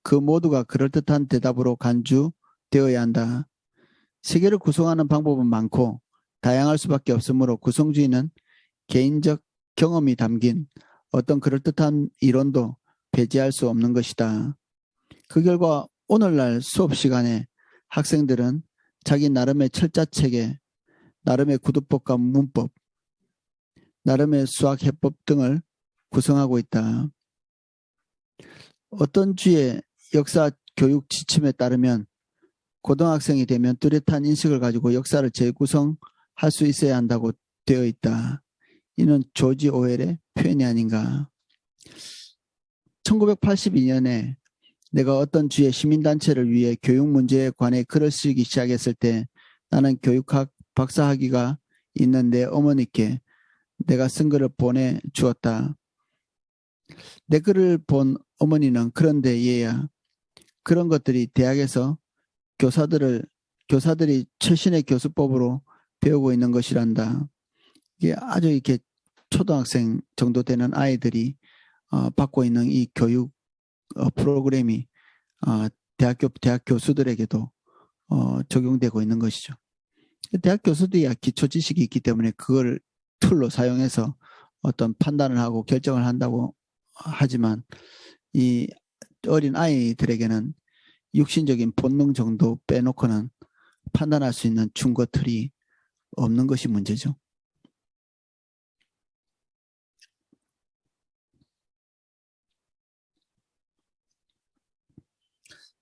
그 모두가 그럴듯한 대답으로 간주되어야 한다. 세계를 구성하는 방법은 많고 다양할 수밖에 없으므로 구성주의는 개인적 경험이 담긴 어떤 그럴듯한 이론도 배제할 수 없는 것이다. 그 결과 오늘날 수업 시간에 학생들은 자기 나름의 철자체계, 나름의 구두법과 문법, 나름의 수학 해법 등을 구성하고 있다. 어떤 주의 역사 교육 지침에 따르면 고등학생이 되면 뚜렷한 인식을 가지고 역사를 재구성할 수 있어야 한다고 되어 있다. 이는 조지 오웰의 표현이 아닌가. 1982년에 내가 어떤 주의 시민단체를 위해 교육 문제에 관해 글을 쓰기 시작했을 때 나는 교육학 박사학위가 있는 내 어머니께 내가 쓴 글을 보내주었다. 내 글을 본 어머니는 그런데 얘야 그런 것들이 대학에서 교사들이 최신의 교수법으로 배우고 있는 것이란다. 이게 아주 이렇게 초등학생 정도 되는 아이들이 받고 있는 이 교육 프로그램이 대학 교수들에게도 적용되고 있는 것이죠. 대학 교수들이 기초 지식이 있기 때문에 그걸 툴로 사용해서 어떤 판단을 하고 결정을 한다고 하지만 이 어린 아이들에게는 육신적인 본능 정도 빼놓고는 판단할 수 있는 충고 틀이 없는 것이 문제죠.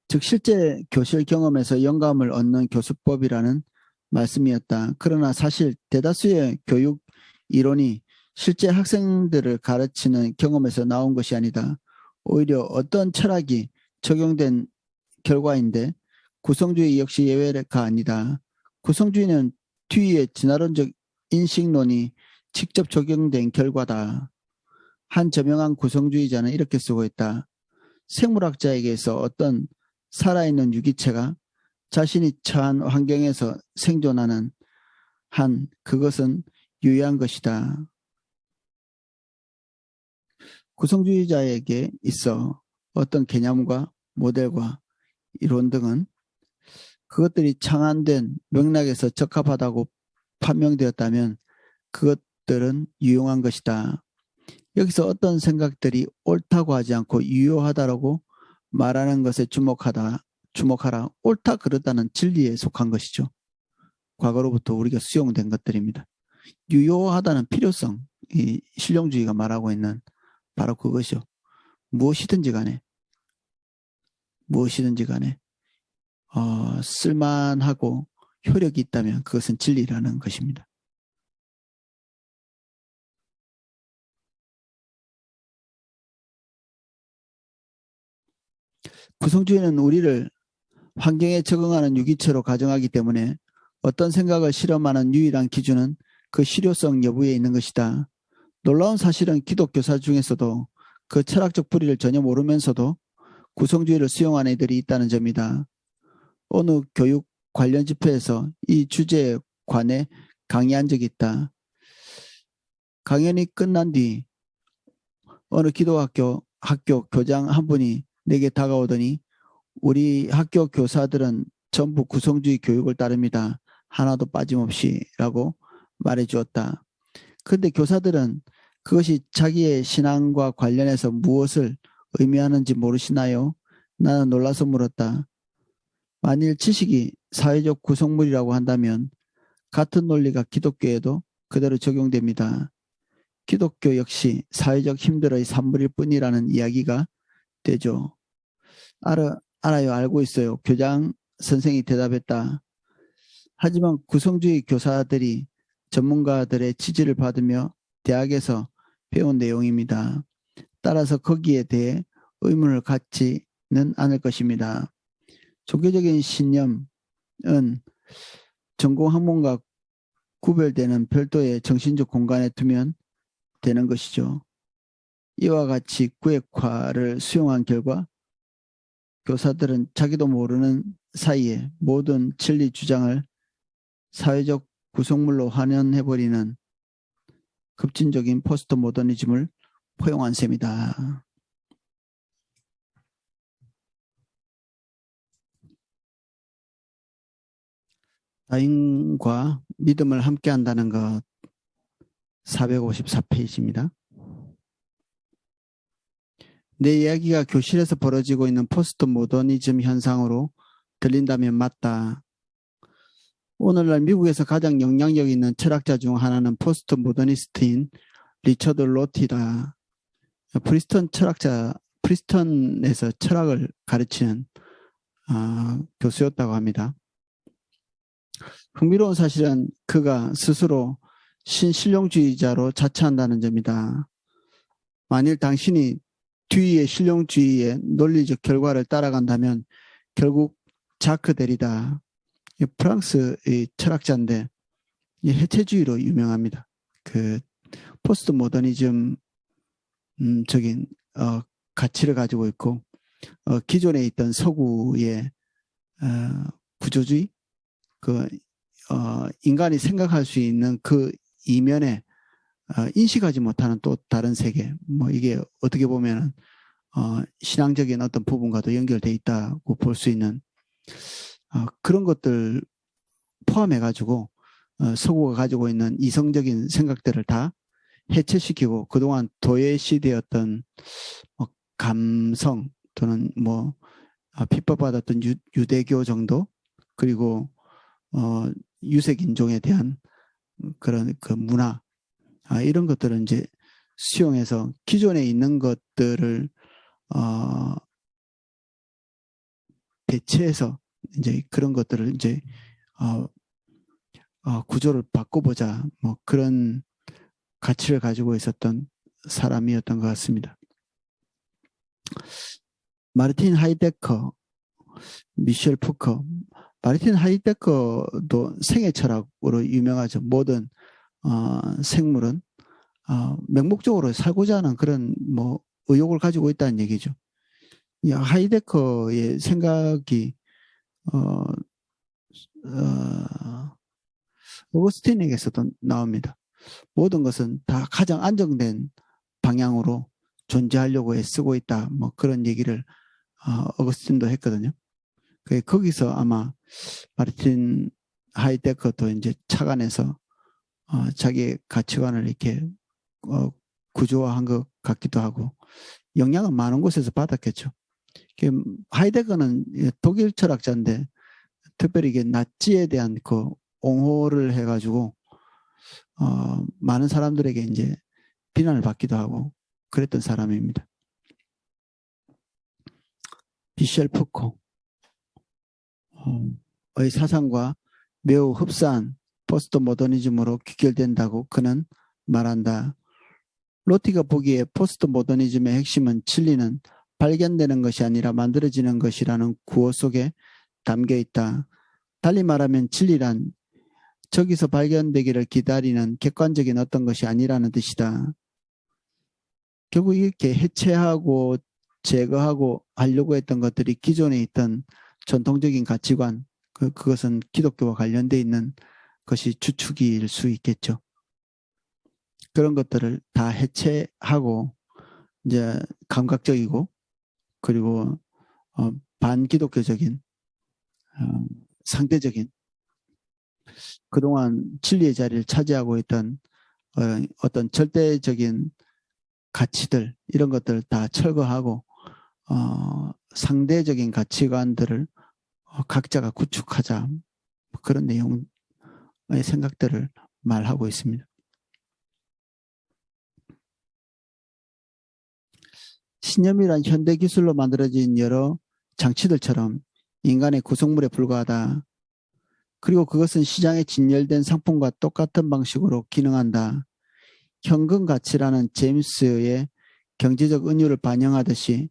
즉 실제 교실 경험에서 영감을 얻는 교수법이라는 말씀이었다. 그러나 사실 대다수의 교육 이론이 실제 학생들을 가르치는 경험에서 나온 것이 아니다. 오히려 어떤 철학이 적용된 결과인데 구성주의 역시 예외가 아니다. 구성주의는 뒤에 진화론적 인식론이 직접 적용된 결과다. 한 저명한 구성주의자는 이렇게 쓰고 있다. 생물학자에게서 어떤 살아있는 유기체가 자신이 처한 환경에서 생존하는 한 그것은 유효한 것이다. 구성주의자에게 있어 어떤 개념과 모델과 이론 등은 그것들이 창안된 맥락에서 적합하다고 판명되었다면 그것들은 유용한 것이다. 여기서 어떤 생각들이 옳다고 하지 않고 유효하다라고 말하는 것에 주목하라. 옳다 그르다는 진리에 속한 것이죠. 과거로부터 우리가 수용된 것들입니다. 유효하다는 필요성, 이 실용주의가 말하고 있는 바로 그것이요. 무엇이든지 간에 쓸만하고 효력이 있다면 그것은 진리라는 것입니다. 구성주의는 우리를 환경에 적응하는 유기체로 가정하기 때문에 어떤 생각을 실험하는 유일한 기준은 그 실효성 여부에 있는 것이다. 놀라운 사실은 기독교사 중에서도 그 철학적 뿌리를 전혀 모르면서도 구성주의를 수용한 애들이 있다는 점이다. 어느 교육 관련 집회에서 이 주제에 관해 강의한 적이 있다. 강연이 끝난 뒤 어느 기독학교 교장 한 분이 내게 다가오더니 우리 학교 교사들은 전부 구성주의 교육을 따릅니다. 하나도 빠짐없이 라고 말해주었다. 그런데 교사들은 그것이 자기의 신앙과 관련해서 무엇을 의미하는지 모르시나요? 나는 놀라서 물었다. 만일 지식이 사회적 구성물이라고 한다면 같은 논리가 기독교에도 그대로 적용됩니다. 기독교 역시 사회적 힘들의 산물일 뿐이라는 이야기가 되죠. 알아요. 알고 있어요. 교장 선생이 대답했다. 하지만 구성주의 교사들이 전문가들의 지지를 받으며 대학에서 배운 내용입니다. 따라서 거기에 대해 의문을 갖지는 않을 것입니다. 종교적인 신념은 전공 학문과 구별되는 별도의 정신적 공간에 두면 되는 것이죠. 이와 같이 구획화를 수용한 결과 교사들은 자기도 모르는 사이에 모든 진리 주장을 사회적 구성물로 환원해버리는 급진적인 포스트 모더니즘을 포용한 셈이다. 다인과 믿음을 함께 한다는 것 454페이지입니다. 내 이야기가 교실에서 벌어지고 있는 포스트 모더니즘 현상으로 들린다면 맞다. 오늘날 미국에서 가장 영향력 있는 철학자 중 하나는 포스트 모더니스트인 리처드 로티다. 프리스턴에서 철학을 가르치는 교수였다고 합니다. 흥미로운 사실은 그가 스스로 신실용주의자로 자처한다는 점이다. 만일 당신이 뒤의 실용주의의 논리적 결과를 따라간다면 결국 자크 데리다, 프랑스의 철학자인데 해체주의로 유명합니다. 그 포스트 모더니즘적인 가치를 가지고 있고 기존에 있던 서구의 구조주의, 인간이 생각할 수 있는 그 이면에 인식하지 못하는 또 다른 세계, 이게 어떻게 보면 신앙적인 어떤 부분과도 연결되어 있다고 볼 수 있는 그런 것들 포함해가지고 서구가 가지고 있는 이성적인 생각들을 다 해체시키고 그동안 도외시되었던 감성 또는 핍박받았던 유대교 정도, 그리고 유색인종에 대한 그런 그 문화, 이런 것들은 이제 수용해서 기존에 있는 것들을 대체해서 이제 그런 것들을 이제 구조를 바꿔보자, 그런 가치를 가지고 있었던 사람이었던 것 같습니다. 마르틴 하이데커, 미셸 푸커. 마르틴 하이데커도 생애 철학으로 유명하죠. 모든 생물은 맹목적으로 살고자 하는 그런 뭐 의욕을 가지고 있다는 얘기죠. 이 하이데커의 생각이 오거스틴에게서도 나옵니다. 모든 것은 다 가장 안정된 방향으로 존재하려고 애쓰고 있다. 뭐 그런 얘기를 오거스틴도 했거든요. 거기서 아마 마르틴 하이데커도 이제 착안해서 자기의 가치관을 이렇게 구조화한 것 같기도 하고 영향은 많은 곳에서 받았겠죠. 하이데거는 독일 철학자인데 특별히 이게 나치에 대한 그 옹호를 해가지고 많은 사람들에게 이제 비난을 받기도 하고 그랬던 사람입니다. 미셸 푸코의 사상과 매우 흡사한 포스트 모더니즘으로 귀결된다고 그는 말한다. 로티가 보기에 포스트 모더니즘의 핵심은 진리는 발견되는 것이 아니라 만들어지는 것이라는 구호 속에 담겨 있다. 달리 말하면 진리란 저기서 발견되기를 기다리는 객관적인 어떤 것이 아니라는 뜻이다. 결국 이렇게 해체하고 제거하고 하려고 했던 것들이 기존에 있던 전통적인 가치관, 그것은 기독교와 관련되어 있는 것이 주축일 수 있겠죠. 그런 것들을 다 해체하고 이제 감각적이고 그리고 반기독교적인 상대적인 그동안 진리의 자리를 차지하고 있던 어떤 절대적인 가치들 이런 것들을 다 철거하고 상대적인 가치관들을 각자가 구축하자 그런 내용의 생각들을 말하고 있습니다. 신념이란 현대 기술로 만들어진 여러 장치들처럼 인간의 구성물에 불과하다. 그리고 그것은 시장에 진열된 상품과 똑같은 방식으로 기능한다. 현금 가치라는 제임스의 경제적 은유를 반영하듯이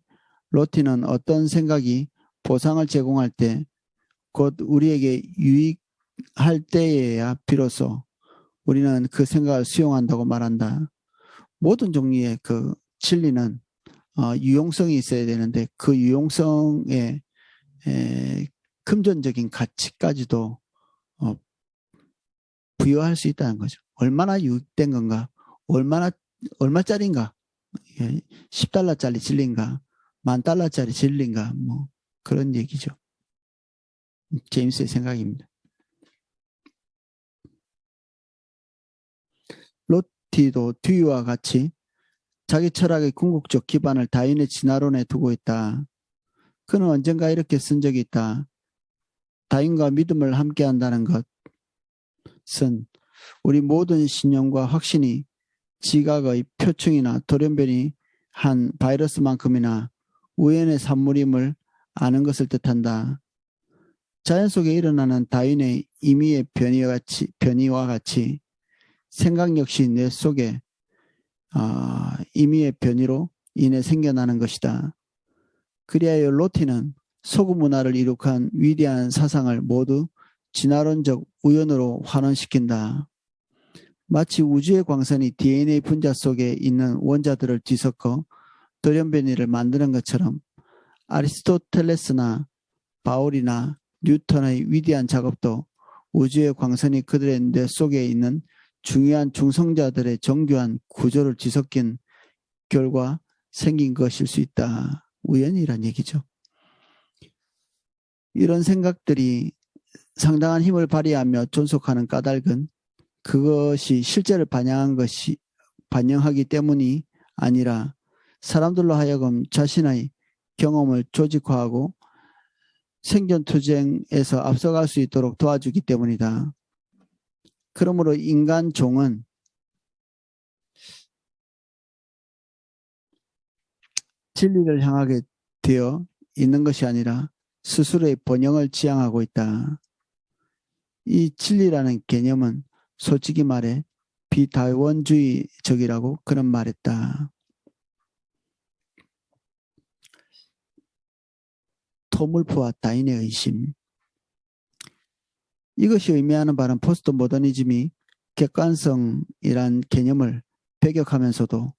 로티는 어떤 생각이 보상을 제공할 때 곧 우리에게 유익할 때에야 비로소 우리는 그 생각을 수용한다고 말한다. 모든 종류의 그 진리는 유용성이 있어야 되는데 그 유용성의 금전적인 가치까지도 부여할 수 있다는 거죠. 얼마나 유익된 건가? 얼마짜리인가? 10달러짜리 진리인가? 10,000달러짜리 진리인가? 뭐 그런 얘기죠. 제임스의 생각입니다. 로티도 듀이와 같이 자기 철학의 궁극적 기반을 다윈의 진화론에 두고 있다. 그는 언젠가 이렇게 쓴 적이 있다. 다윈과 믿음을 함께한다는 것은 우리 모든 신념과 확신이 지각의 표층이나 돌연변이 한 바이러스만큼이나 우연의 산물임을 아는 것을 뜻한다. 자연 속에 일어나는 다윈의 임의의 변이와 같이 생각 역시 뇌 속에 임의의 변이로 인해 생겨나는 것이다. 그리하여 로티는 소금 문화를 이룩한 위대한 사상을 모두 진화론적 우연으로 환원시킨다. 마치 우주의 광선이 DNA 분자 속에 있는 원자들을 뒤섞어 돌연변이를 만드는 것처럼 아리스토텔레스나 바울이나 뉴턴의 위대한 작업도 우주의 광선이 그들의 뇌 속에 있는 중요한 중성자들의 정교한 구조를 뒤섞인 결과 생긴 것일 수 있다. 우연이란 얘기죠. 이런 생각들이 상당한 힘을 발휘하며 존속하는 까닭은 그것이 실제를 반영하기 때문이 아니라 사람들로 하여금 자신의 경험을 조직화하고 생존투쟁에서 앞서갈 수 있도록 도와주기 때문이다. 그러므로 인간 종은 진리를 향하게 되어 있는 것이 아니라 스스로의 번영을 지향하고 있다. 이 진리라는 개념은 솔직히 말해 비다원주의적이라고 그런 말했다. 톰울프와 다윈의 의심. 이것이 의미하는 바는 포스트 모더니즘이 객관성이란 개념을 배격하면서도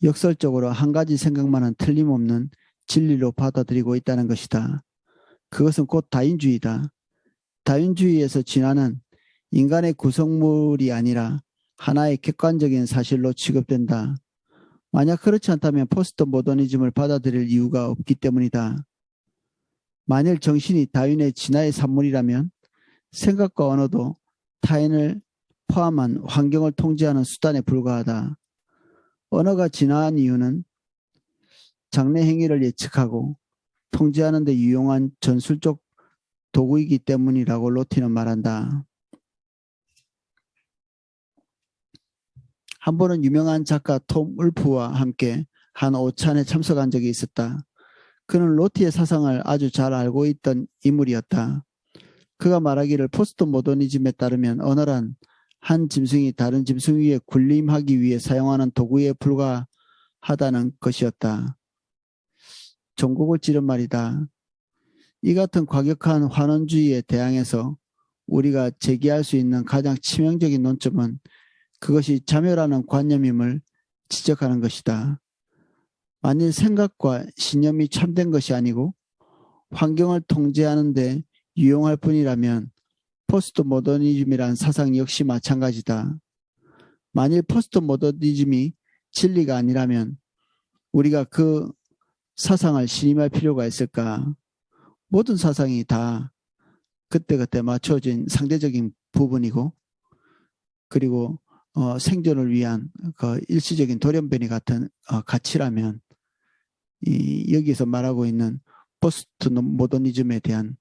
역설적으로 한 가지 생각만은 틀림없는 진리로 받아들이고 있다는 것이다. 그것은 곧 다윈주의다. 다윈주의에서 진화는 인간의 구성물이 아니라 하나의 객관적인 사실로 취급된다. 만약 그렇지 않다면 포스트 모더니즘을 받아들일 이유가 없기 때문이다. 만일 정신이 다윈의 진화의 산물이라면 생각과 언어도 타인을 포함한 환경을 통제하는 수단에 불과하다. 언어가 진화한 이유는 장래 행위를 예측하고 통제하는 데 유용한 전술적 도구이기 때문이라고 로티는 말한다. 한 번은 유명한 작가 톰 울프와 함께 한 오찬에 참석한 적이 있었다. 그는 로티의 사상을 아주 잘 알고 있던 인물이었다. 그가 말하기를 포스트 모더니즘에 따르면 언어란 한 짐승이 다른 짐승 위에 군림하기 위해 사용하는 도구에 불과하다는 것이었다. 종국을 찌른 말이다. 이 같은 과격한 환원주의에 대항해서 우리가 제기할 수 있는 가장 치명적인 논점은 그것이 자멸하는 관념임을 지적하는 것이다. 만일 생각과 신념이 참된 것이 아니고 환경을 통제하는 데 유용할 뿐이라면 포스트 모더니즘이란 사상 역시 마찬가지다. 만일 포스트 모더니즘이 진리가 아니라면 우리가 그 사상을 신임할 필요가 있을까? 모든 사상이 다 그때그때 맞춰진 상대적인 부분이고 그리고 생존을 위한 그 일시적인 돌연변이 같은 가치라면 여기서 말하고 있는 포스트 모더니즘에 대한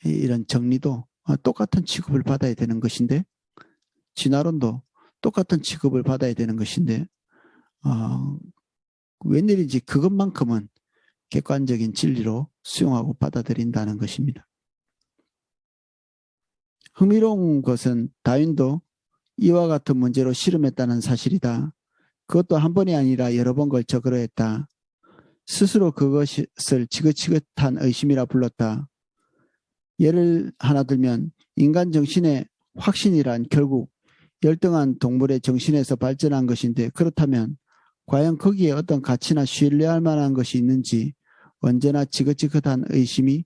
이런 정리도 똑같은 취급을 받아야 되는 것인데 진화론도 똑같은 취급을 받아야 되는 것인데 웬일인지 그것만큼은 객관적인 진리로 수용하고 받아들인다는 것입니다. 흥미로운 것은 다윈도 이와 같은 문제로 씨름했다는 사실이다. 그것도 한 번이 아니라 여러 번 걸쳐 그러했다. 스스로 그것을 지긋지긋한 의심이라 불렀다. 예를 하나 들면 인간 정신의 확신이란 결국 열등한 동물의 정신에서 발전한 것인데 그렇다면 과연 거기에 어떤 가치나 신뢰할 만한 것이 있는지 언제나 지긋지긋한 의심이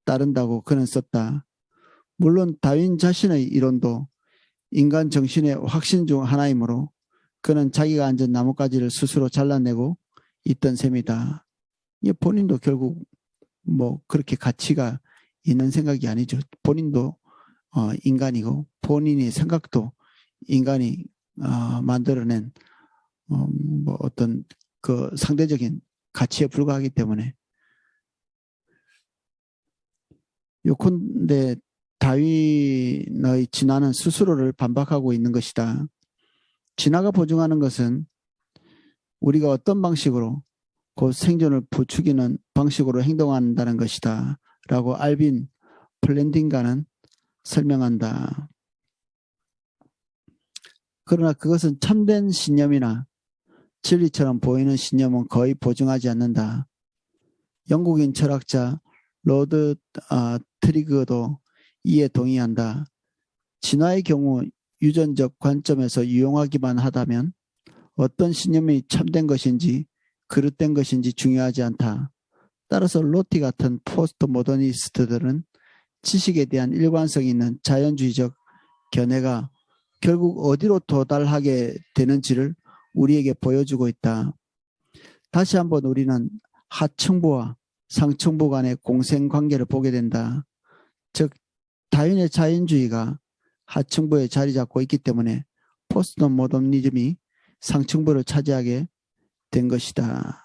따른다고 그는 썼다. 물론 다윈 자신의 이론도 인간 정신의 확신 중 하나이므로 그는 자기가 앉은 나뭇가지를 스스로 잘라내고 있던 셈이다. 본인도 결국 뭐 그렇게 가치가 있는 생각이 아니죠. 본인도 인간이고 본인의 생각도 인간이 만들어낸 뭐 어떤 그 상대적인 가치에 불과하기 때문에 요컨대 다윈의 진화는 스스로를 반박하고 있는 것이다. 진화가 보증하는 것은 우리가 어떤 방식으로 곧 생존을 부추기는 방식으로 행동한다는 것이다. 라고 알빈 플랜딩가는 설명한다. 그러나 그것은 참된 신념이나 진리처럼 보이는 신념은 거의 보증하지 않는다. 영국인 철학자 로드 트리그도 이에 동의한다. 진화의 경우 유전적 관점에서 유용하기만 하다면 어떤 신념이 참된 것인지 그릇된 것인지 중요하지 않다. 따라서 로티 같은 포스트 모더니스트들은 지식에 대한 일관성 있는 자연주의적 견해가 결국 어디로 도달하게 되는지를 우리에게 보여주고 있다. 다시 한번 우리는 하층부와 상층부 간의 공생관계를 보게 된다. 즉 다윈의 자연주의가 하층부에 자리 잡고 있기 때문에 포스트 모더니즘이 상층부를 차지하게 된 것이다.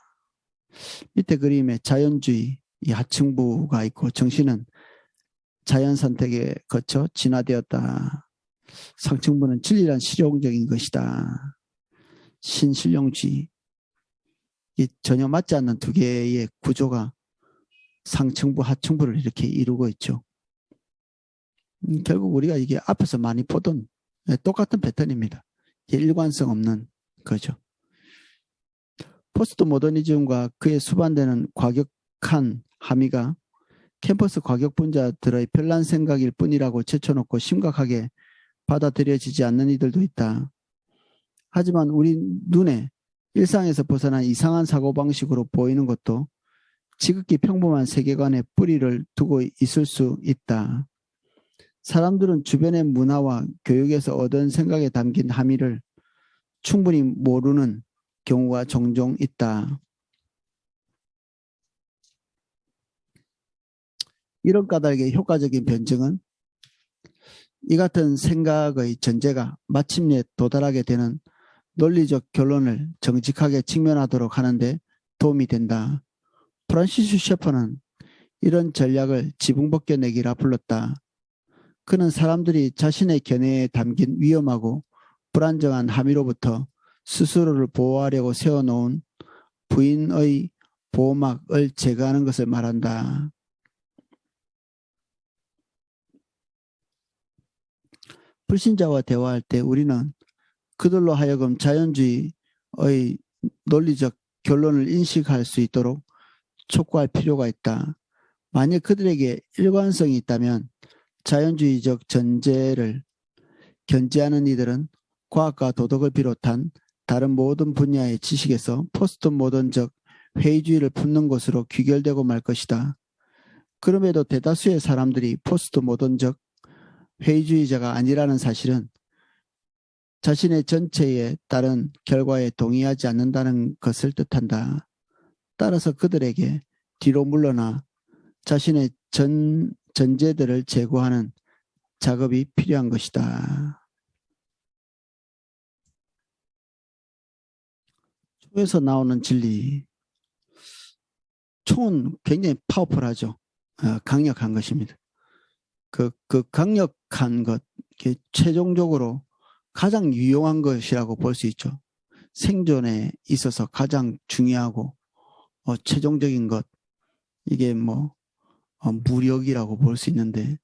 밑에 그림에 자연주의, 이 하층부가 있고 정신은 자연 선택에 거쳐 진화되었다. 상층부는 진리란 실용적인 것이다. 신실용주의. 이 전혀 맞지 않는 두 개의 구조가 상층부, 하층부를 이렇게 이루고 있죠. 결국 우리가 이게 앞에서 많이 보던 똑같은 패턴입니다. 일관성 없는 거죠. 포스트 모더니즘과 그에 수반되는 과격한 함의가 캠퍼스 과격분자들의 별난 생각일 뿐이라고 제쳐놓고 심각하게 받아들여지지 않는 이들도 있다. 하지만 우리 눈에 일상에서 벗어난 이상한 사고방식으로 보이는 것도 지극히 평범한 세계관에 뿌리를 두고 있을 수 있다. 사람들은 주변의 문화와 교육에서 얻은 생각에 담긴 함의를 충분히 모르는 경우가 종종 있다. 이런 까닭의 효과적인 변증은 이 같은 생각의 전제가 마침내 도달하게 되는 논리적 결론을 정직하게 직면하도록 하는데 도움이 된다. 프란시스 셰퍼는 이런 전략을 지붕벗겨내기라 불렀다. 그는 사람들이 자신의 견해에 담긴 위험하고 불안정한 함의로부터 스스로를 보호하려고 세워놓은 부인의 보호막을 제거하는 것을 말한다. 불신자와 대화할 때 우리는 그들로 하여금 자연주의의 논리적 결론을 인식할 수 있도록 촉구할 필요가 있다. 만약 그들에게 일관성이 있다면 자연주의적 전제를 견지하는 이들은 과학과 도덕을 비롯한 다른 모든 분야의 지식에서 포스트 모던적 회의주의를 품는 것으로 귀결되고 말 것이다. 그럼에도 대다수의 사람들이 포스트 모던적 회의주의자가 아니라는 사실은 자신의 전체에 따른 결과에 동의하지 않는다는 것을 뜻한다. 따라서 그들에게 뒤로 물러나 자신의 전제들을 제거하는 작업이 필요한 것이다. 총에서 나오는 진리. 총은 굉장히 파워풀하죠. 강력한 것입니다. 그 강력한 것, 최종적으로 가장 유용한 것이라고 볼 수 있죠. 생존에 있어서 가장 중요하고 최종적인 것, 이게 무력이라고 볼 수 있는데,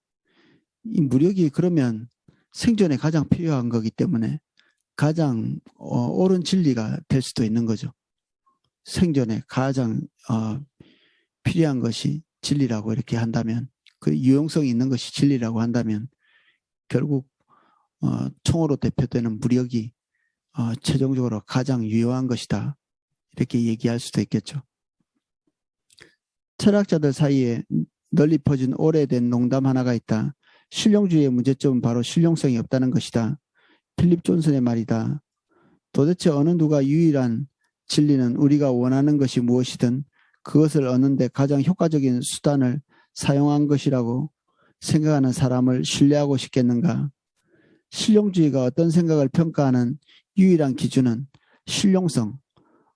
이 무력이 그러면 생존에 가장 필요한 거기 때문에 가장 옳은 진리가 될 수도 있는 거죠. 생존에 가장 필요한 것이 진리라고 이렇게 한다면, 그 유용성이 있는 것이 진리라고 한다면 결국 총으로 대표되는 무력이 최종적으로 가장 유효한 것이다. 이렇게 얘기할 수도 있겠죠. 철학자들 사이에 널리 퍼진 오래된 농담 하나가 있다. 실용주의의 문제점은 바로 실용성이 없다는 것이다. 필립 존슨의 말이다. 도대체 어느 누가 유일한 진리는 우리가 원하는 것이 무엇이든 그것을 얻는 데 가장 효과적인 수단을 사용한 것이라고 생각하는 사람을 신뢰하고 싶겠는가? 실용주의가 어떤 생각을 평가하는 유일한 기준은 실용성,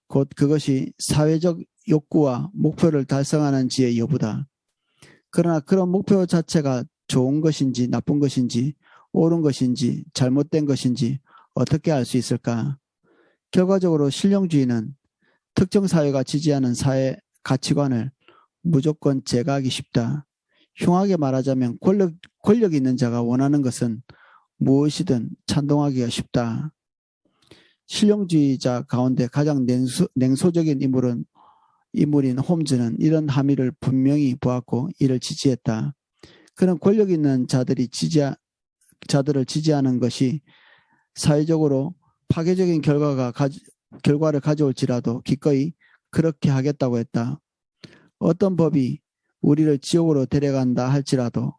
곧 그것이 사회적 욕구와 목표를 달성하는지의 여부다. 그러나 그런 목표 자체가 좋은 것인지 나쁜 것인지 옳은 것인지 잘못된 것인지 어떻게 알 수 있을까? 결과적으로 실용주의는 특정 사회가 지지하는 사회 가치관을 무조건 제거하기 쉽다. 흉하게 말하자면 권력 있는 자가 원하는 것은 무엇이든 찬동하기가 쉽다. 실용주의자 가운데 가장 냉소적인 인물인 홈즈는 이런 함의를 분명히 보았고 이를 지지했다. 그는 권력 있는 자들을 지지하는 것이 사회적으로 파괴적인 결과를 가져올지라도 기꺼이 그렇게 하겠다고 했다. 어떤 법이 우리를 지옥으로 데려간다 할지라도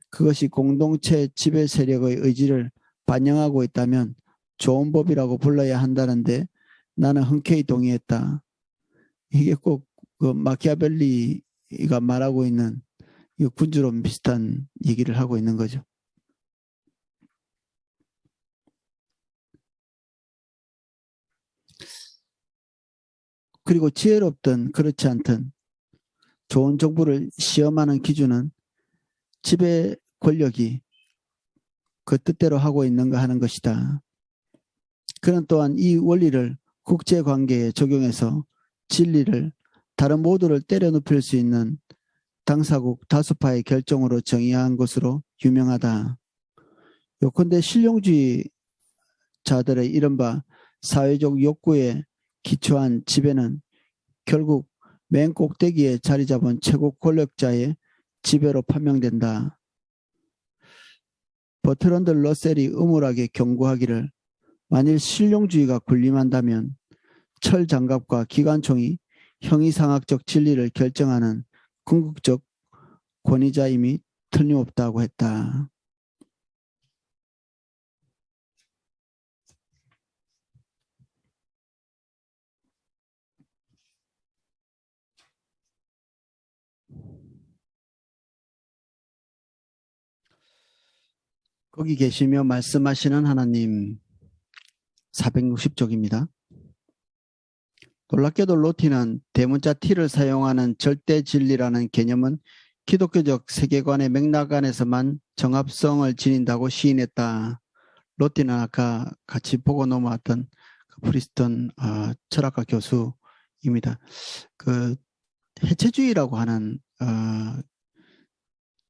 그것이 공동체 지배 세력의 의지를 반영하고 있다면 좋은 법이라고 불러야 한다는데 나는 흔쾌히 동의했다. 이게 꼭 그 마키아벨리가 말하고 있는 군주론 비슷한 얘기를 하고 있는 거죠. 그리고 지혜롭든 그렇지 않든 좋은 정부를 시험하는 기준은 지배 권력이 그 뜻대로 하고 있는가 하는 것이다. 그는 또한 이 원리를 국제관계에 적용해서 진리를 다른 모두를 때려눕힐 수 있는 당사국 다수파의 결정으로 정의한 것으로 유명하다. 요컨대 실용주의 자들의 이른바 사회적 욕구에 기초한 지배는 결국 맨 꼭대기에 자리 잡은 최고 권력자의 지배로 판명된다. 버트런드 러셀이 음울하게 경고하기를 만일 실용주의가 군림한다면 철장갑과 기관총이 형이상학적 진리를 결정하는 궁극적 권위자임이 틀림없다고 했다. 거기 계시며 말씀하시는 하나님 460쪽입니다. 놀랍게도 로티는 대문자 T를 사용하는 절대 진리라는 개념은 기독교적 세계관의 맥락 안에서만 정합성을 지닌다고 시인했다. 로티는 아까 같이 보고 넘어왔던 프리스턴 철학과 교수입니다. 그 해체주의라고 하는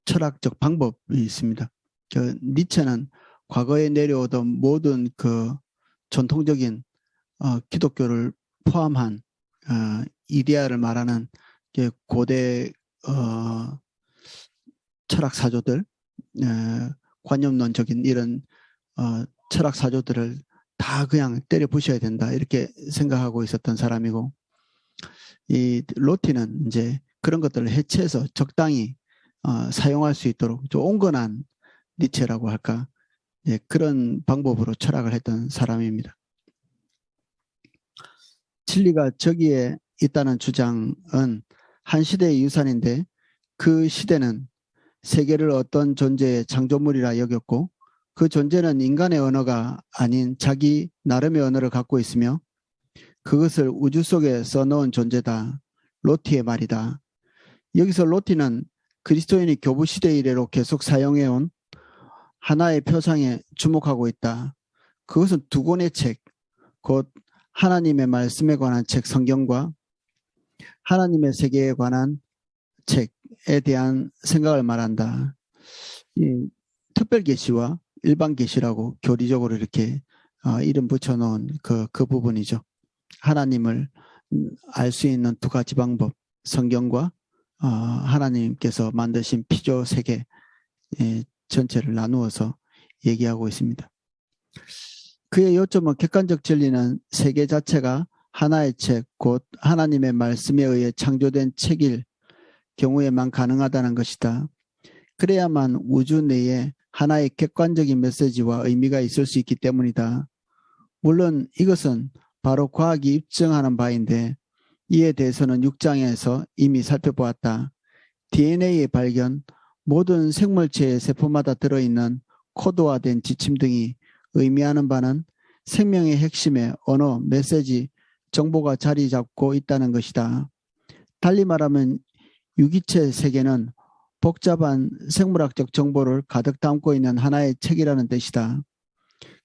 철학적 방법이 있습니다. 그 니체는 과거에 내려오던 모든 그 전통적인 기독교를 포함한 이데아를 말하는 고대 철학 사조들, 관념론적인 이런 철학 사조들을 다 그냥 때려 부셔야 된다 이렇게 생각하고 있었던 사람이고, 이 로티는 이제 그런 것들을 해체해서 적당히 사용할 수 있도록 좀 온건한 니체라고 할까, 그런 방법으로 철학을 했던 사람입니다. 진리가 저기에 있다는 주장은 한 시대의 유산인데 그 시대는 세계를 어떤 존재의 창조물이라 여겼고 그 존재는 인간의 언어가 아닌 자기 나름의 언어를 갖고 있으며 그것을 우주 속에 써놓은 존재다. 로티의 말이다. 여기서 로티는 그리스도인이 교부시대 이래로 계속 사용해온 하나의 표상에 주목하고 있다. 그것은 두 권의 책, 곧 하나님의 말씀에 관한 책 성경과 하나님의 세계에 관한 책에 대한 생각을 말한다. 이 특별 계시와 일반 계시라고 교리적으로 이렇게 이름 붙여놓은 그 부분이죠. 하나님을 알 수 있는 두 가지 방법, 성경과 하나님께서 만드신 피조 세계 전체를 나누어서 얘기하고 있습니다. 그의 요점은 객관적 진리는 세계 자체가 하나의 책, 곧 하나님의 말씀에 의해 창조된 책일 경우에만 가능하다는 것이다. 그래야만 우주 내에 하나의 객관적인 메시지와 의미가 있을 수 있기 때문이다. 물론 이것은 바로 과학이 입증하는 바인데 이에 대해서는 6장에서 이미 살펴보았다. DNA의 발견, 모든 생물체의 세포마다 들어있는 코드화된 지침 등이 의미하는 바는 생명의 핵심에 언어, 메시지, 정보가 자리 잡고 있다는 것이다. 달리 말하면 유기체 세계는 복잡한 생물학적 정보를 가득 담고 있는 하나의 책이라는 뜻이다.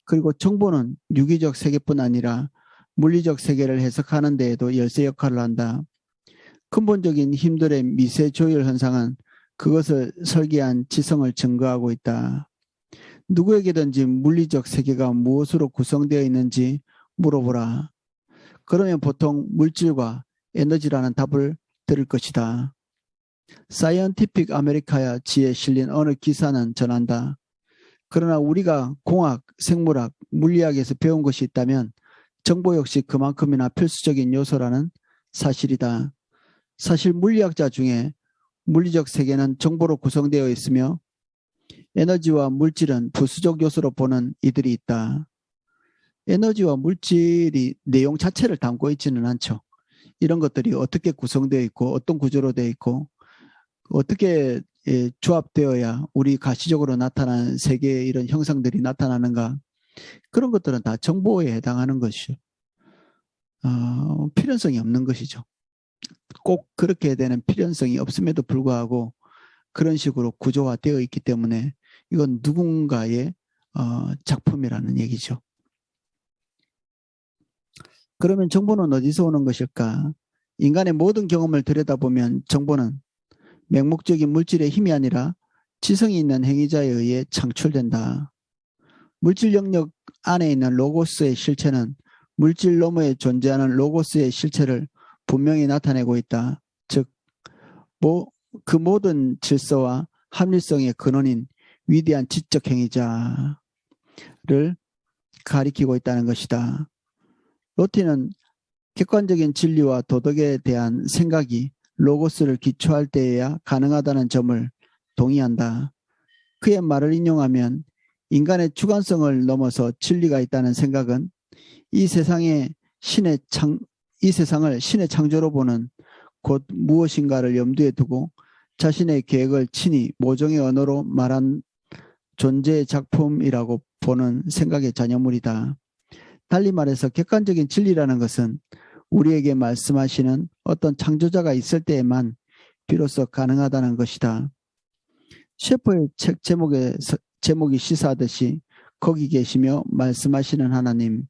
그리고 정보는 유기적 세계뿐 아니라 물리적 세계를 해석하는 데에도 열쇠 역할을 한다. 근본적인 힘들의 미세 조율 현상은 그것을 설계한 지성을 증거하고 있다. 누구에게든지 물리적 세계가 무엇으로 구성되어 있는지 물어보라. 그러면 보통 물질과 에너지라는 답을 들을 것이다. 사이언티픽 아메리카야지에 실린 어느 기사는 전한다. 그러나 우리가 공학, 생물학, 물리학에서 배운 것이 있다면 정보 역시 그만큼이나 필수적인 요소라는 사실이다. 사실 물리학자 중에 물리적 세계는 정보로 구성되어 있으며 에너지와 물질은 부수적 요소로 보는 이들이 있다. 에너지와 물질이 내용 자체를 담고 있지는 않죠. 이런 것들이 어떻게 구성되어 있고 어떤 구조로 되어 있고 어떻게 조합되어야 우리 가시적으로 나타나는 세계의 이런 형상들이 나타나는가, 그런 것들은 다 정보에 해당하는 것이죠. 필연성이 없는 것이죠. 꼭 그렇게 되는 필연성이 없음에도 불구하고 그런 식으로 구조화되어 있기 때문에 이건 누군가의 작품이라는 얘기죠. 그러면 정보는 어디서 오는 것일까? 인간의 모든 경험을 들여다보면 정보는 맹목적인 물질의 힘이 아니라 지성이 있는 행위자에 의해 창출된다. 물질 영역 안에 있는 로고스의 실체는 물질 너머에 존재하는 로고스의 실체를 분명히 나타내고 있다. 즉, 그 모든 질서와 합리성의 근원인 위대한 지적 행위자를 가리키고 있다는 것이다. 로티는 객관적인 진리와 도덕에 대한 생각이 로고스를 기초할 때에야 가능하다는 점을 동의한다. 그의 말을 인용하면 인간의 주관성을 넘어서 진리가 있다는 생각은 이 세상을 신의 창조로 보는 곧 무엇인가를 염두에 두고 자신의 계획을 친히 모종의 언어로 말한 존재의 작품이라고 보는 생각의 잔여물이다. 달리 말해서 객관적인 진리라는 것은 우리에게 말씀하시는 어떤 창조자가 있을 때에만 비로소 가능하다는 것이다. 셰퍼의 책 제목이 시사하듯이 거기 계시며 말씀하시는 하나님이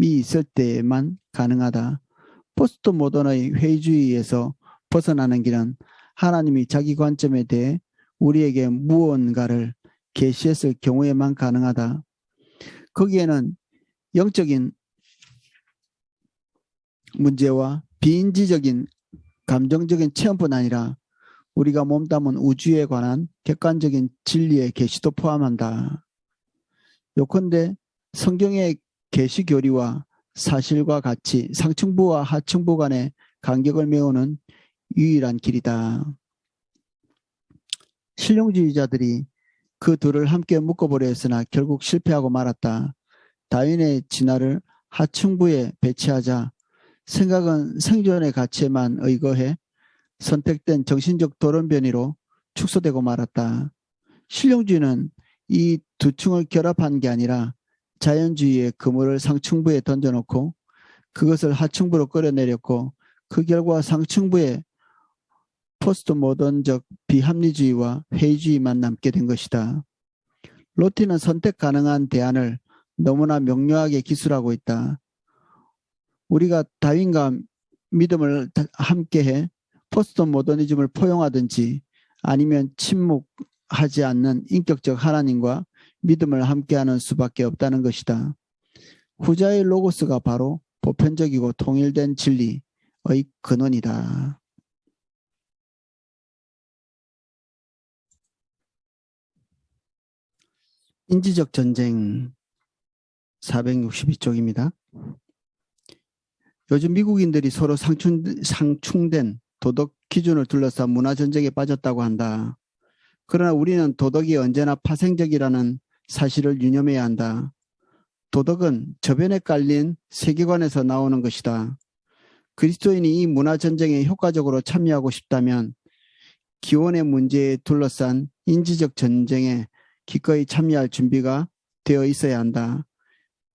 있을 때에만 가능하다. 포스트 모던의 회의주의에서 벗어나는 길은 하나님이 자기 관점에 대해 우리에게 무언가를 계시했을 경우에만 가능하다. 거기에는 영적인 문제와 비인지적인 감정적인 체험뿐 아니라 우리가 몸담은 우주에 관한 객관적인 진리의 계시도 포함한다. 요컨대 성경의 계시 교리와 사실과 같이 상층부와 하층부 간의 간격을 메우는 유일한 길이다. 실용주의자들이 그 둘을 함께 묶어보려 했으나 결국 실패하고 말았다. 다윈의 진화를 하층부에 배치하자 생각은 생존의 가치에만 의거해 선택된 정신적 돌연변이로 축소되고 말았다. 실용주의는 이 두 층을 결합한 게 아니라 자연주의의 그물을 상층부에 던져놓고 그것을 하층부로 끌어내렸고 그 결과 상층부에 포스트 모던적 비합리주의와 회의주의만 남게 된 것이다. 로티는 선택 가능한 대안을 너무나 명료하게 기술하고 있다. 우리가 다윈과 믿음을 함께해 포스트 모더니즘을 포용하든지 아니면 침묵하지 않는 인격적 하나님과 믿음을 함께하는 수밖에 없다는 것이다. 후자의 로고스가 바로 보편적이고 통일된 진리의 근원이다. 인지적 전쟁 462쪽입니다. 요즘 미국인들이 서로 상충된 도덕 기준을 둘러싼 문화 전쟁에 빠졌다고 한다. 그러나 우리는 도덕이 언제나 파생적이라는 사실을 유념해야 한다. 도덕은 저변에 깔린 세계관에서 나오는 것이다. 그리스도인이 이 문화 전쟁에 효과적으로 참여하고 싶다면 기원의 문제에 둘러싼 인지적 전쟁에 기꺼이 참여할 준비가 되어 있어야 한다.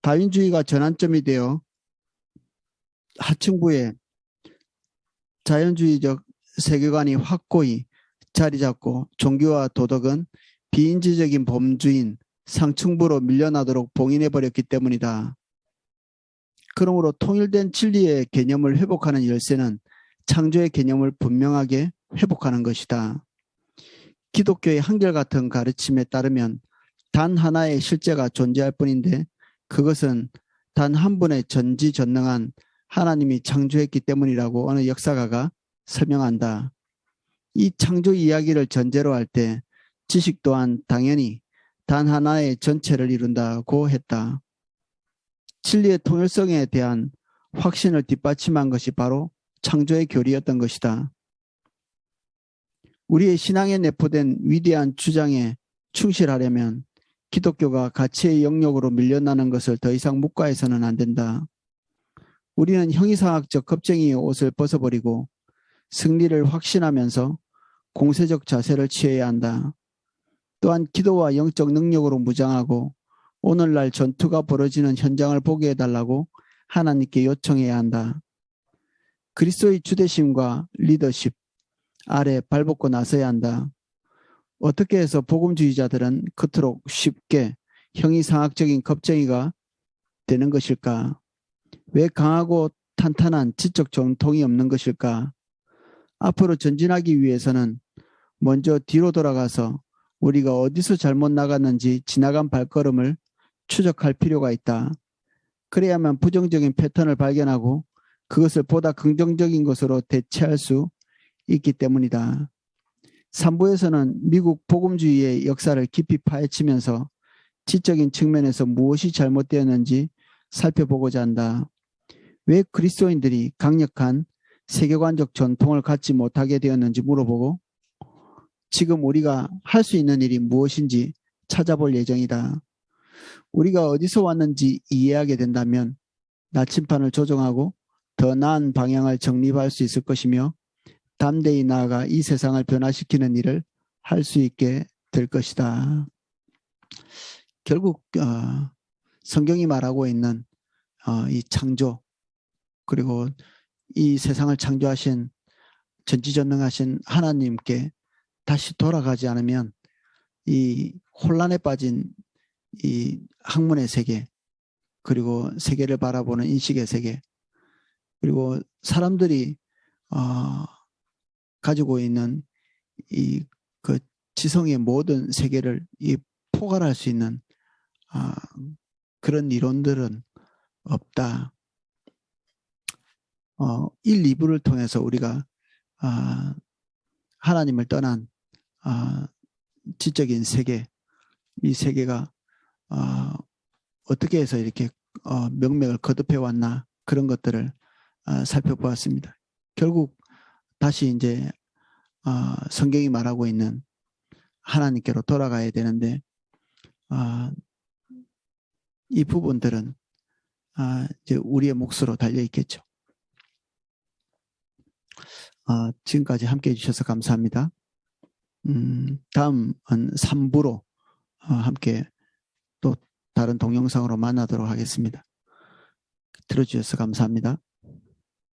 다윈주의가 전환점이 되어 하층부에 자연주의적 세계관이 확고히 자리 잡고 종교와 도덕은 비인지적인 범주인 상층부로 밀려나도록 봉인해버렸기 때문이다. 그러므로 통일된 진리의 개념을 회복하는 열쇠는 창조의 개념을 분명하게 회복하는 것이다. 기독교의 한결같은 가르침에 따르면 단 하나의 실제가 존재할 뿐인데 그것은 단 한 분의 전지전능한 하나님이 창조했기 때문이라고 어느 역사가가 설명한다. 이 창조 이야기를 전제로 할 때 지식 또한 당연히 단 하나의 전체를 이룬다고 했다. 진리의 통일성에 대한 확신을 뒷받침한 것이 바로 창조의 교리였던 것이다. 우리의 신앙에 내포된 위대한 주장에 충실하려면 기독교가 가치의 영역으로 밀려나는 것을 더 이상 묵과해서는 안 된다. 우리는 형이상학적 겁쟁이의 옷을 벗어버리고 승리를 확신하면서 공세적 자세를 취해야 한다. 또한 기도와 영적 능력으로 무장하고 오늘날 전투가 벌어지는 현장을 보게 해달라고 하나님께 요청해야 한다. 그리스도의 주대심과 리더십 아래 발벗고 나서야 한다. 어떻게 해서 복음주의자들은 그토록 쉽게 형이상학적인 겁쟁이가 되는 것일까? 왜 강하고 탄탄한 지적 전통이 없는 것일까? 앞으로 전진하기 위해서는 먼저 뒤로 돌아가서 우리가 어디서 잘못 나갔는지 지나간 발걸음을 추적할 필요가 있다. 그래야만 부정적인 패턴을 발견하고 그것을 보다 긍정적인 것으로 대체할 수 있기 때문이다. 3부에서는 미국 복음주의의 역사를 깊이 파헤치면서 지적인 측면에서 무엇이 잘못되었는지 살펴보고자 한다. 왜 그리스도인들이 강력한 세계관적 전통을 갖지 못하게 되었는지 물어보고 지금 우리가 할 수 있는 일이 무엇인지 찾아볼 예정이다. 우리가 어디서 왔는지 이해하게 된다면 나침판을 조정하고 더 나은 방향을 정립할 수 있을 것이며 담대히 나아가 이 세상을 변화시키는 일을 할 수 있게 될 것이다. 결국 성경이 말하고 있는 이 창조 그리고 이 세상을 창조하신 전지전능하신 하나님께 다시 돌아가지 않으면 이 혼란에 빠진 이 학문의 세계 그리고 세계를 바라보는 인식의 세계 그리고 사람들이 가지고 있는 이 그 지성의 모든 세계를 이 포괄할 수 있는 그런 이론들은 없다. 1, 2부를 통해서 우리가 하나님을 떠난 지적인 세계, 이 세계가 어떻게 해서 이렇게 명맥을 거듭해 왔나 그런 것들을 살펴보았습니다. 결국 다시 이제 성경이 말하고 있는 하나님께로 돌아가야 되는데 이 부분들은 이제 우리의 몫으로 달려 있겠죠. 지금까지 함께 해주셔서 감사합니다. 다음은 3부로 함께 또 다른 동영상으로 만나도록 하겠습니다. 들어주셔서 감사합니다.